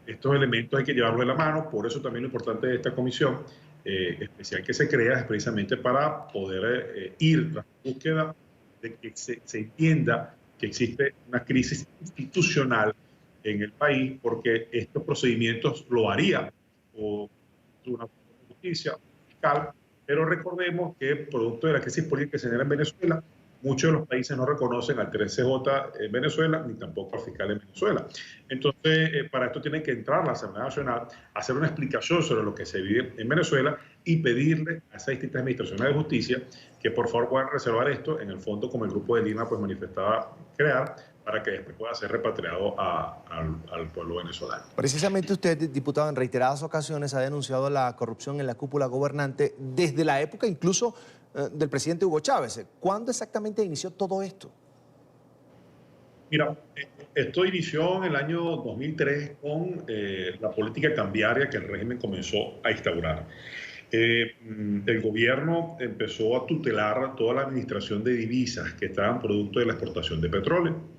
estos elementos hay que llevarlos de la mano, por eso también lo importante de esta comisión especial que se crea es precisamente para poder ir a la búsqueda de que se entienda que existe una crisis institucional en el país, porque estos procedimientos lo haría o una justicia fiscal, pero recordemos que producto de la crisis política que se genera en Venezuela, muchos de los países no reconocen al 13J en Venezuela, ni tampoco al fiscal en Venezuela. Entonces, para esto tiene que entrar la Asamblea Nacional, hacer una explicación sobre lo que se vive en Venezuela y pedirle a esas distintas administraciones de justicia que por favor puedan reservar esto en el fondo, como el Grupo de Lima pues manifestaba crear, para que después pueda ser repatriado al pueblo venezolano. Precisamente usted, diputado, en reiteradas ocasiones ha denunciado la corrupción en la cúpula gobernante desde la época incluso del presidente Hugo Chávez. ¿Cuándo exactamente inició todo esto? Mira, esto inició en el año 2003 con la política cambiaria que el régimen comenzó a instaurar. El gobierno empezó a tutelar toda la administración de divisas que estaban producto de la exportación de petróleo.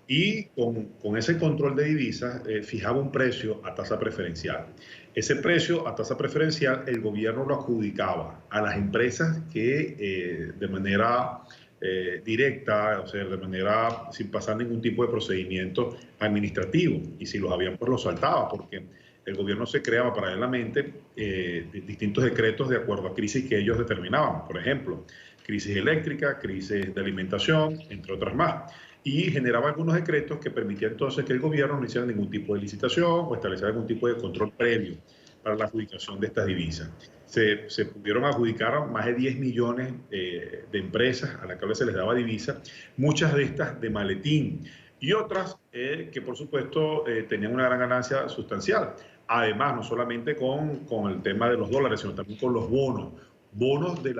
Y con ese control de divisas fijaba un precio a tasa preferencial. Ese precio a tasa preferencial el gobierno lo adjudicaba a las empresas que de manera directa, o sea, de manera sin pasar ningún tipo de procedimiento administrativo. Y si los habían, pues los saltaba, porque el gobierno se creaba paralelamente distintos decretos de acuerdo a crisis que ellos determinaban. Por ejemplo, crisis eléctrica, crisis de alimentación, entre otras más. Y generaba algunos decretos que permitían entonces que el gobierno no hiciera ningún tipo de licitación o estableciera algún tipo de control previo para la adjudicación de estas divisas. Se pudieron adjudicar más de 10 millones de empresas a las que se les daba divisa, muchas de estas de maletín y otras que por supuesto tenían una gran ganancia sustancial. Además, no solamente con el tema de los dólares, sino también con los bonos de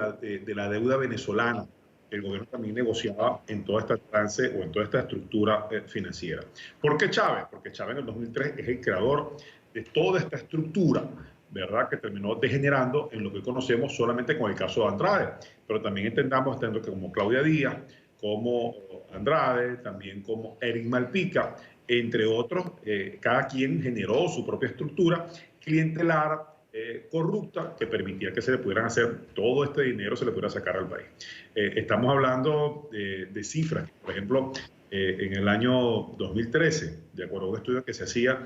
la deuda venezolana. El gobierno también negociaba en toda esta trance o en toda esta estructura financiera. ¿Por qué Chávez? Porque Chávez en el 2003 es el creador de toda esta estructura, ¿verdad?, que terminó degenerando en lo que conocemos solamente con el caso de Andrade. Pero también entendamos que como Claudia Díaz, como Andrade, también como Eric Malpica, entre otros, cada quien generó su propia estructura clientelar, corrupta, que permitía que se le pudieran hacer todo este dinero, se le pudiera sacar al país. Estamos hablando de cifras. Por ejemplo, en el año 2013, de acuerdo a un estudio que se hacía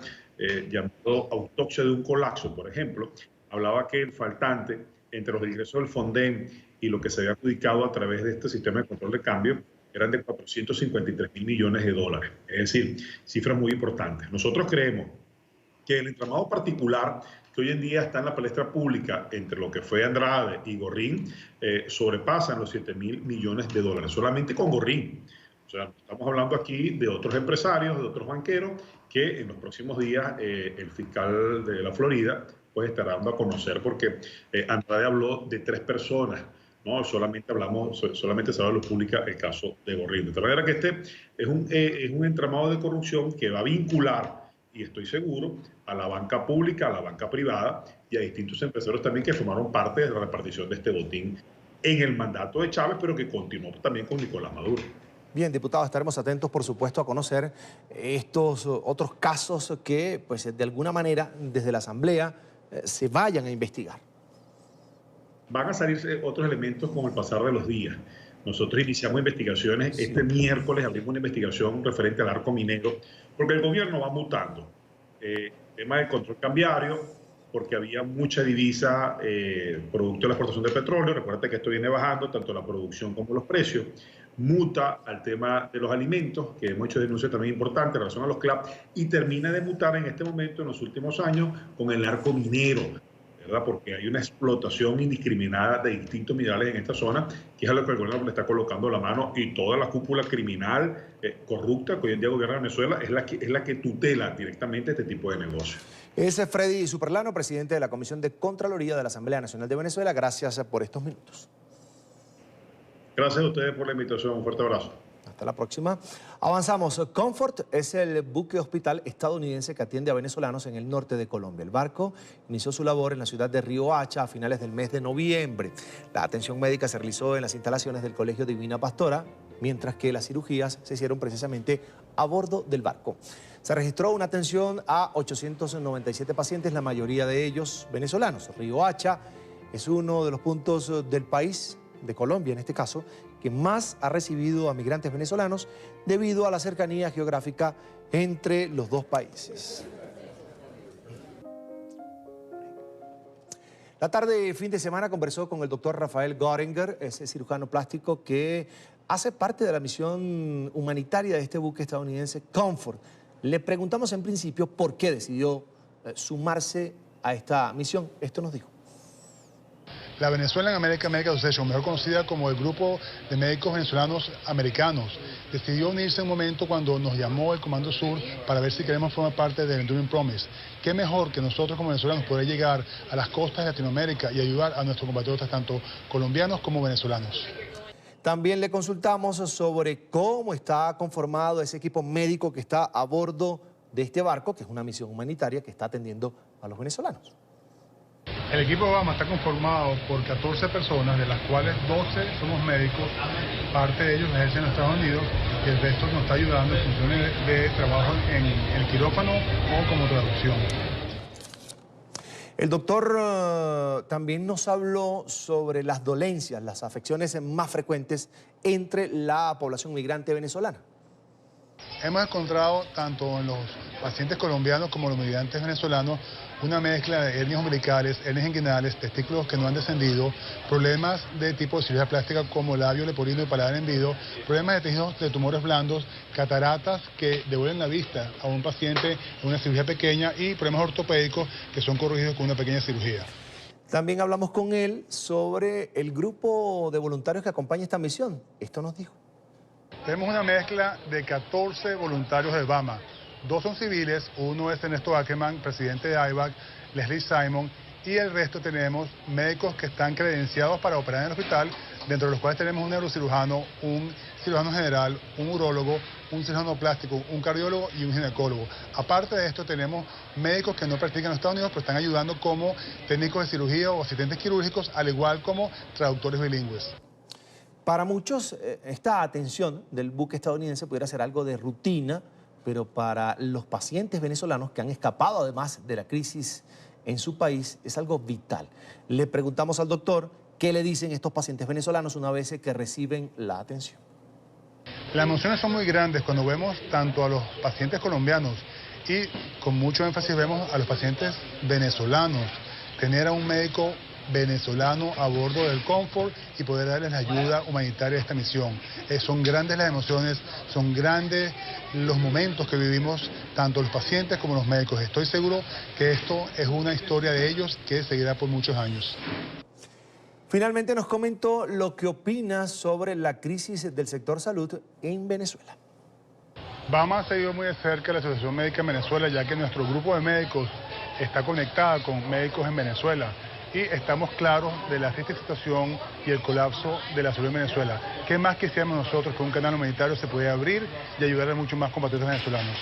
llamado Autopsia de un colapso, por ejemplo, hablaba que el faltante entre los ingresos del Fonden y lo que se había adjudicado a través de este sistema de control de cambio eran de 453.000 millones de dólares. Es decir, cifras muy importantes. Nosotros creemos que el entramado particular que hoy en día está en la palestra pública entre lo que fue Andrade y Gorrín sobrepasan los 7.000 millones de dólares, solamente con Gorrín. O sea, estamos hablando aquí de otros empresarios, de otros banqueros, que en los próximos días el fiscal de la Florida pues estará dando a conocer, porque Andrade habló de 3 personas, ¿no? Solamente se habla de pública el caso de Gorrín. De tal manera que este es un entramado de corrupción que va a vincular, y estoy seguro, a la banca pública, a la banca privada y a distintos empresarios también que formaron parte de la repartición de este botín en el mandato de Chávez, pero que continuó también con Nicolás Maduro. Bien, diputado, estaremos atentos, por supuesto, a conocer estos otros casos que, pues, de alguna manera, desde la Asamblea, se vayan a investigar. Van a salir otros elementos con el pasar de los días. Nosotros iniciamos investigaciones. Sí. Este miércoles abrimos una investigación referente al arco minero, porque el gobierno va mutando. El tema del control cambiario, porque había mucha divisa producto de la exportación de petróleo. Recuerda que esto viene bajando, tanto la producción como los precios. Muta al tema de los alimentos, que hemos hecho denuncias también importantes en relación a los CLAP, y termina de mutar en este momento, en los últimos años, con el narco minero, ¿verdad? Porque hay una explotación indiscriminada de distintos minerales en esta zona, que es a lo que el gobierno le está colocando la mano, y toda la cúpula criminal corrupta que hoy en día gobierna Venezuela es la que tutela directamente este tipo de negocio. Ese es Freddy Superlano, presidente de la Comisión de Contraloría de la Asamblea Nacional de Venezuela. Gracias por estos minutos. Gracias a ustedes por la invitación. Un fuerte abrazo. Hasta la próxima. Avanzamos. Comfort es el buque hospital estadounidense que atiende a venezolanos en el norte de Colombia. El barco inició su labor en la ciudad de Riohacha a finales del mes de noviembre. La atención médica se realizó en las instalaciones del Colegio Divina Pastora, mientras que las cirugías se hicieron precisamente a bordo del barco. Se registró una atención a 897 pacientes, la mayoría de ellos venezolanos. Riohacha es uno de los puntos del país, de Colombia en este caso, que más ha recibido a migrantes venezolanos debido a la cercanía geográfica entre los dos países. La tarde fin de semana conversó con el doctor Rafael Göringer, ese cirujano plástico que hace parte de la misión humanitaria de este buque estadounidense Comfort. Le preguntamos en principio por qué decidió sumarse a esta misión. Esto nos dijo. La Venezuelan American Medical Association, mejor conocida como el Grupo de Médicos Venezolanos Americanos, decidió unirse en un momento cuando nos llamó el Comando Sur para ver si queremos formar parte del Enduring Promise. ¿Qué mejor que nosotros como venezolanos poder llegar a las costas de Latinoamérica y ayudar a nuestros compatriotas, tanto colombianos como venezolanos? También le consultamos sobre cómo está conformado ese equipo médico que está a bordo de este barco, que es una misión humanitaria que está atendiendo a los venezolanos. El equipo de Obama está conformado por 14 personas, de las cuales 12 somos médicos, parte de ellos ejercen en Estados Unidos y el resto nos está ayudando en funciones de trabajo en el quirófano o como traducción. El doctor también nos habló sobre las dolencias, las afecciones más frecuentes entre la población migrante venezolana. Hemos encontrado tanto en los pacientes colombianos como los migrantes venezolanos una mezcla de hernias umbilicales, hernias inguinales, testículos que no han descendido, problemas de tipo de cirugía plástica como labio leporino y paladar hendido, problemas de tejidos de tumores blandos, cataratas que devuelven la vista a un paciente en una cirugía pequeña y problemas ortopédicos que son corregidos con una pequeña cirugía. También hablamos con él sobre el grupo de voluntarios que acompaña esta misión. Esto nos dijo. Tenemos una mezcla de 14 voluntarios de Obama. 2 son civiles, uno es Ernesto Ackerman, presidente de IVAC, Leslie Simon, y el resto tenemos médicos que están credenciados para operar en el hospital, dentro de los cuales tenemos un neurocirujano, un cirujano general, un urólogo, un cirujano plástico, un cardiólogo y un ginecólogo. Aparte de esto tenemos médicos que no practican en los Estados Unidos, pero están ayudando como técnicos de cirugía o asistentes quirúrgicos, al igual como traductores bilingües. Para muchos, esta atención del buque estadounidense pudiera ser algo de rutina, pero para los pacientes venezolanos que han escapado además de la crisis en su país es algo vital. Le preguntamos al doctor qué le dicen estos pacientes venezolanos una vez que reciben la atención. Las emociones son muy grandes cuando vemos tanto a los pacientes colombianos y con mucho énfasis vemos a los pacientes venezolanos. Tener a un médico venezolano a bordo del Comfort y poder darles la ayuda humanitaria a esta misión. Son grandes las emociones, son grandes los momentos que vivimos tanto los pacientes como los médicos. Estoy seguro que esto es una historia de ellos que seguirá por muchos años. Finalmente nos comentó lo que opina sobre la crisis del sector salud en Venezuela. Obama ha seguido muy de cerca la Asociación Médica en Venezuela, ya que nuestro grupo de médicos está conectada con médicos en Venezuela. Y estamos claros de la triste situación y el colapso de la salud en Venezuela. ¿Qué más quisiéramos nosotros que un canal humanitario se pudiera abrir y ayudar a muchos más compatriotas venezolanos?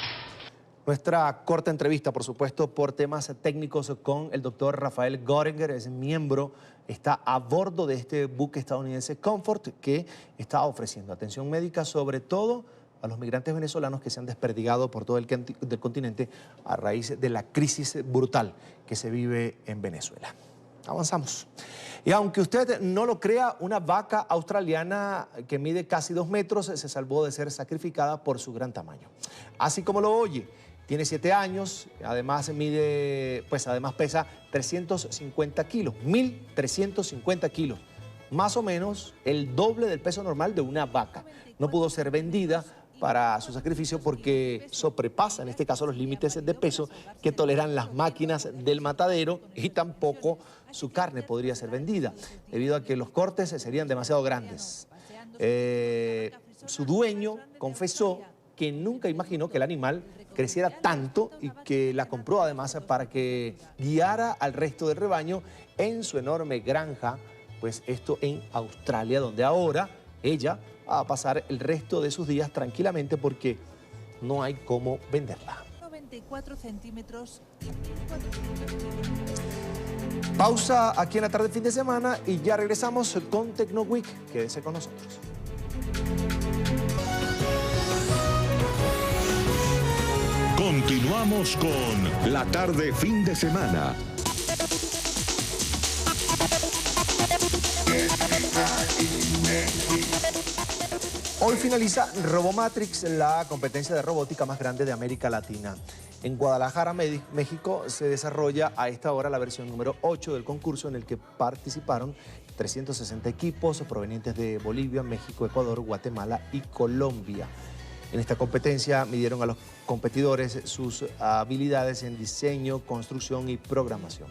Nuestra corta entrevista, por supuesto, por temas técnicos con el doctor Rafael Göringer, es miembro, está a bordo de este buque estadounidense Comfort que está ofreciendo atención médica sobre todo a los migrantes venezolanos que se han desperdigado por todo el continente a raíz de la crisis brutal que se vive en Venezuela. Avanzamos. Y aunque usted no lo crea, una vaca australiana que mide casi 2 metros se salvó de ser sacrificada por su gran tamaño. Así como lo oye, Tiene 7 años, además pesa 350 kilos, 1.350 kilos, más o menos el doble del peso normal de una vaca. No pudo ser vendida para su sacrificio porque sobrepasa, en este caso, los límites de peso que toleran las máquinas del matadero, y tampoco su carne podría ser vendida, debido a que los cortes serían demasiado grandes. Su dueño confesó que nunca imaginó que el animal creciera tanto y que la compró además para que guiara al resto del rebaño en su enorme granja, pues esto en Australia, donde ahora ella va a pasar el resto de sus días tranquilamente porque no hay cómo venderla. 94 centímetros. Pausa aquí en la tarde fin de semana y ya regresamos con TecnoWeek. Quédese con nosotros. Continuamos con la tarde fin de semana. Hoy finaliza Robomatrix, la competencia de robótica más grande de América Latina. En Guadalajara, México, se desarrolla a esta hora la versión número 8 del concurso, en el que participaron 360 equipos provenientes de Bolivia, México, Ecuador, Guatemala y Colombia. En esta competencia midieron a los competidores sus habilidades en diseño, construcción y programación.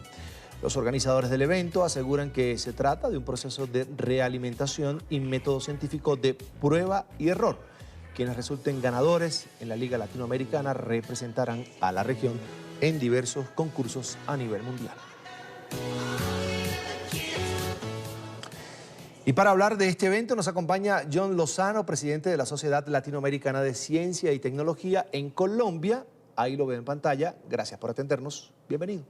Los organizadores del evento aseguran que se trata de un proceso de realimentación y método científico de prueba y error. Quienes resulten ganadores en la Liga Latinoamericana representarán a la región en diversos concursos a nivel mundial. Y para hablar de este evento nos acompaña John Lozano, presidente de la Sociedad Latinoamericana de Ciencia y Tecnología en Colombia. Ahí lo ven en pantalla. Gracias por atendernos. Bienvenido.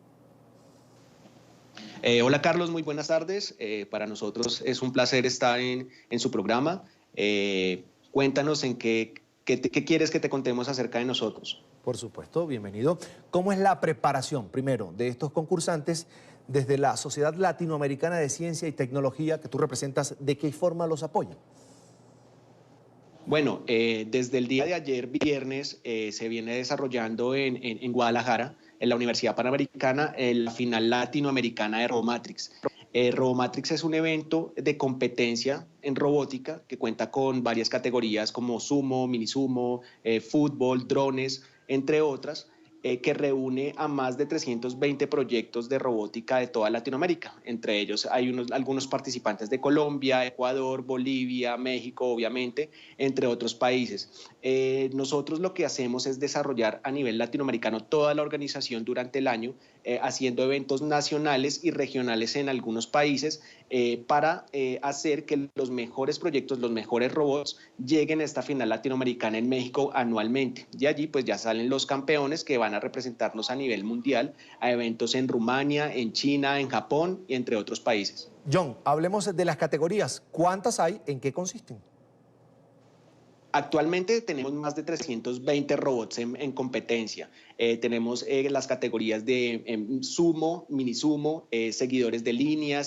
Hola Carlos, muy buenas tardes. Para nosotros es un placer estar en su programa. Cuéntanos en qué quieres que te contemos acerca de nosotros. Por supuesto, bienvenido. ¿Cómo es la preparación, primero, de estos concursantes desde la Sociedad Latinoamericana de Ciencia y Tecnología que tú representas? ¿De qué forma los apoyan? Bueno, desde el día de ayer, viernes, se viene desarrollando en Guadalajara, en la Universidad Panamericana, la final latinoamericana de Robomatrix. Robomatrix es un evento de competencia en robótica que cuenta con varias categorías como sumo, mini sumo, fútbol, drones, entre otras, que reúne a más de 320 proyectos de robótica de toda Latinoamérica. Entre ellos hay algunos participantes de Colombia, Ecuador, Bolivia, México, obviamente, entre otros países. Nosotros lo que hacemos es desarrollar a nivel latinoamericano toda la organización durante el año, haciendo eventos nacionales y regionales en algunos países para hacer que los mejores proyectos, los mejores robots lleguen a esta final latinoamericana en México anualmente. Y allí pues ya salen los campeones que van a representarnos a nivel mundial a eventos en Rumania, en China, en Japón y entre otros países. John, hablemos de las categorías. ¿Cuántas hay? ¿En qué consisten? Actualmente tenemos más de 320 robots en competencia. Tenemos las categorías de sumo, mini sumo, seguidores de línea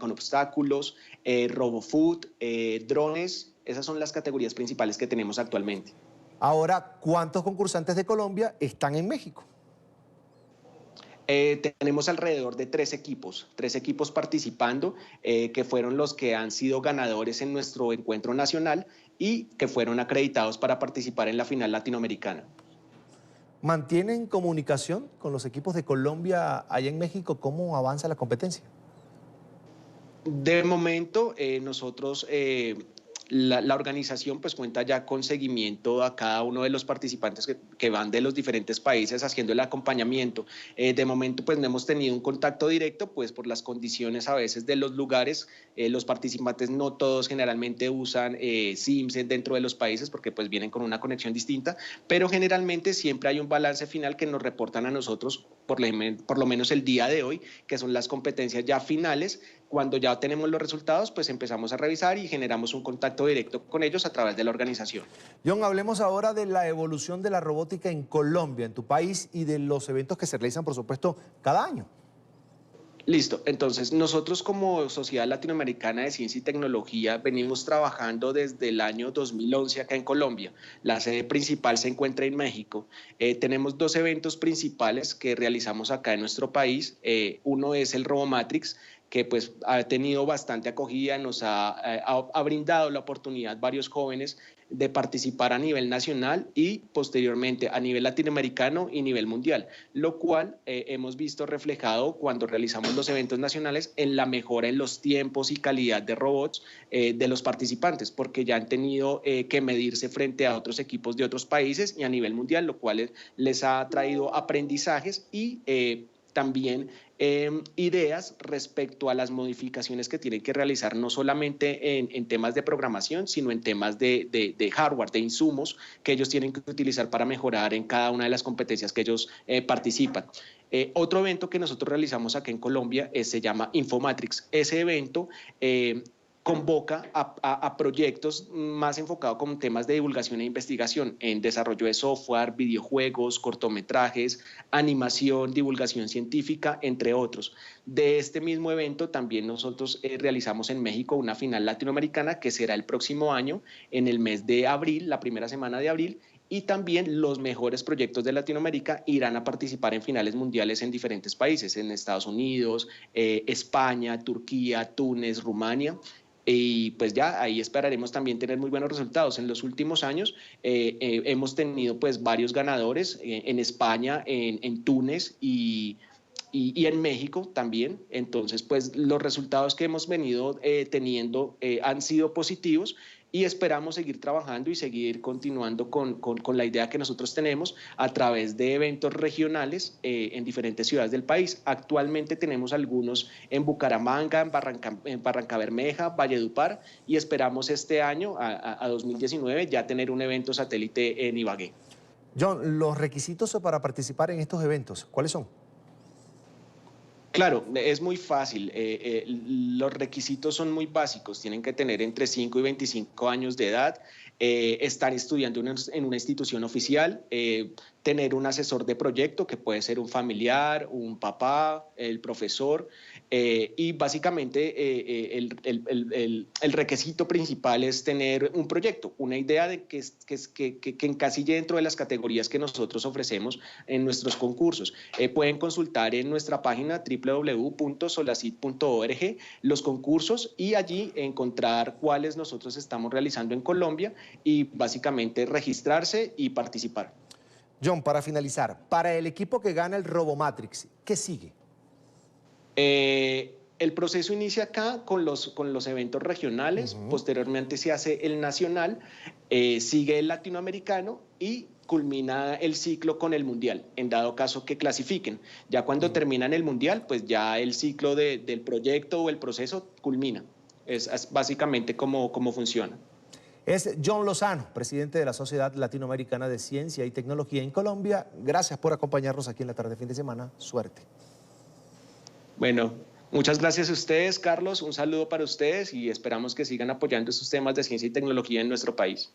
con obstáculos, RoboFood, drones. Esas son las categorías principales que tenemos actualmente. Ahora, ¿cuántos concursantes de Colombia están en México? Tenemos alrededor de 3 equipos participando, que fueron los que han sido ganadores en nuestro encuentro nacional y que fueron acreditados para participar en la final latinoamericana. ¿Mantienen comunicación con los equipos de Colombia allá en México? ¿Cómo avanza la competencia? De momento, nosotros... La organización pues cuenta ya con seguimiento a cada uno de los participantes que van de los diferentes países haciendo el acompañamiento. De momento pues no hemos tenido un contacto directo pues por las condiciones a veces de los lugares. Los participantes no todos generalmente usan SIMs dentro de los países porque pues vienen con una conexión distinta, pero generalmente siempre hay un balance final que nos reportan a nosotros por lo menos el día de hoy, que son las competencias ya finales. Cuando ya tenemos los resultados, pues empezamos a revisar y generamos un contacto directo con ellos a través de la organización. John, hablemos ahora de la evolución de la robótica en Colombia, en tu país, y de los eventos que se realizan, por supuesto, cada año. Listo, entonces nosotros como Sociedad Latinoamericana de Ciencia y Tecnología venimos trabajando desde el año 2011 acá en Colombia. La sede principal se encuentra en México. Tenemos 2 eventos principales que realizamos acá en nuestro país. Uno es el Robomatrix, que pues ha tenido bastante acogida, nos ha brindado la oportunidad a varios jóvenes de participar a nivel nacional y posteriormente a nivel latinoamericano y nivel mundial, lo cual hemos visto reflejado cuando realizamos los eventos nacionales en la mejora en los tiempos y calidad de robots de los participantes, porque ya han tenido que medirse frente a otros equipos de otros países y a nivel mundial, lo cual les ha traído aprendizajes y también ideas respecto a las modificaciones que tienen que realizar no solamente en temas de programación, sino en temas de hardware, de insumos que ellos tienen que utilizar para mejorar en cada una de las competencias que ellos participan. Otro evento que nosotros realizamos acá en Colombia se llama Infomatrix. Ese evento convoca a proyectos más enfocados con temas de divulgación e investigación en desarrollo de software, videojuegos, cortometrajes, animación, divulgación científica, entre otros. De este mismo evento también nosotros realizamos en México una final latinoamericana que será el próximo año, en el mes de abril, la primera semana de abril, y también los mejores proyectos de Latinoamérica irán a participar en finales mundiales en diferentes países, en Estados Unidos, España, Turquía, Túnez, Rumania. Y pues ya ahí esperaremos también tener muy buenos resultados. En los últimos años hemos tenido pues varios ganadores en España, en Túnez y en México también. Entonces pues los resultados que hemos venido teniendo han sido positivos y esperamos seguir trabajando y seguir continuando con la idea que nosotros tenemos a través de eventos regionales en diferentes ciudades del país. Actualmente tenemos algunos en Bucaramanga, en Barrancabermeja, Valledupar y esperamos este año, a 2019, ya tener un evento satélite en Ibagué. John, los requisitos para participar en estos eventos, ¿cuáles son? Claro, es muy fácil. Los requisitos son muy básicos. Tienen que tener entre 5 y 25 años de edad, estar estudiando en una institución oficial, tener un asesor de proyecto que puede ser un familiar, un papá, el profesor, y básicamente el requisito principal es tener un proyecto, una idea de que encasille dentro de las categorías que nosotros ofrecemos en nuestros concursos. Pueden consultar en nuestra página www.solacit.org los concursos y allí encontrar cuáles nosotros estamos realizando en Colombia y básicamente registrarse y participar. John, para finalizar, para el equipo que gana el Robomatrix, ¿qué sigue? El proceso inicia acá con los eventos regionales, posteriormente se hace el nacional, sigue el latinoamericano y culmina el ciclo con el mundial, en dado caso que clasifiquen. Ya cuando terminan el mundial, pues ya el ciclo del proyecto o el proceso culmina. Es básicamente cómo funciona. Es John Lozano, presidente de la Sociedad Latinoamericana de Ciencia y Tecnología en Colombia. Gracias por acompañarnos aquí en la tarde fin de semana. Suerte. Bueno, muchas gracias a ustedes, Carlos. Un saludo para ustedes y esperamos que sigan apoyando estos temas de ciencia y tecnología en nuestro país.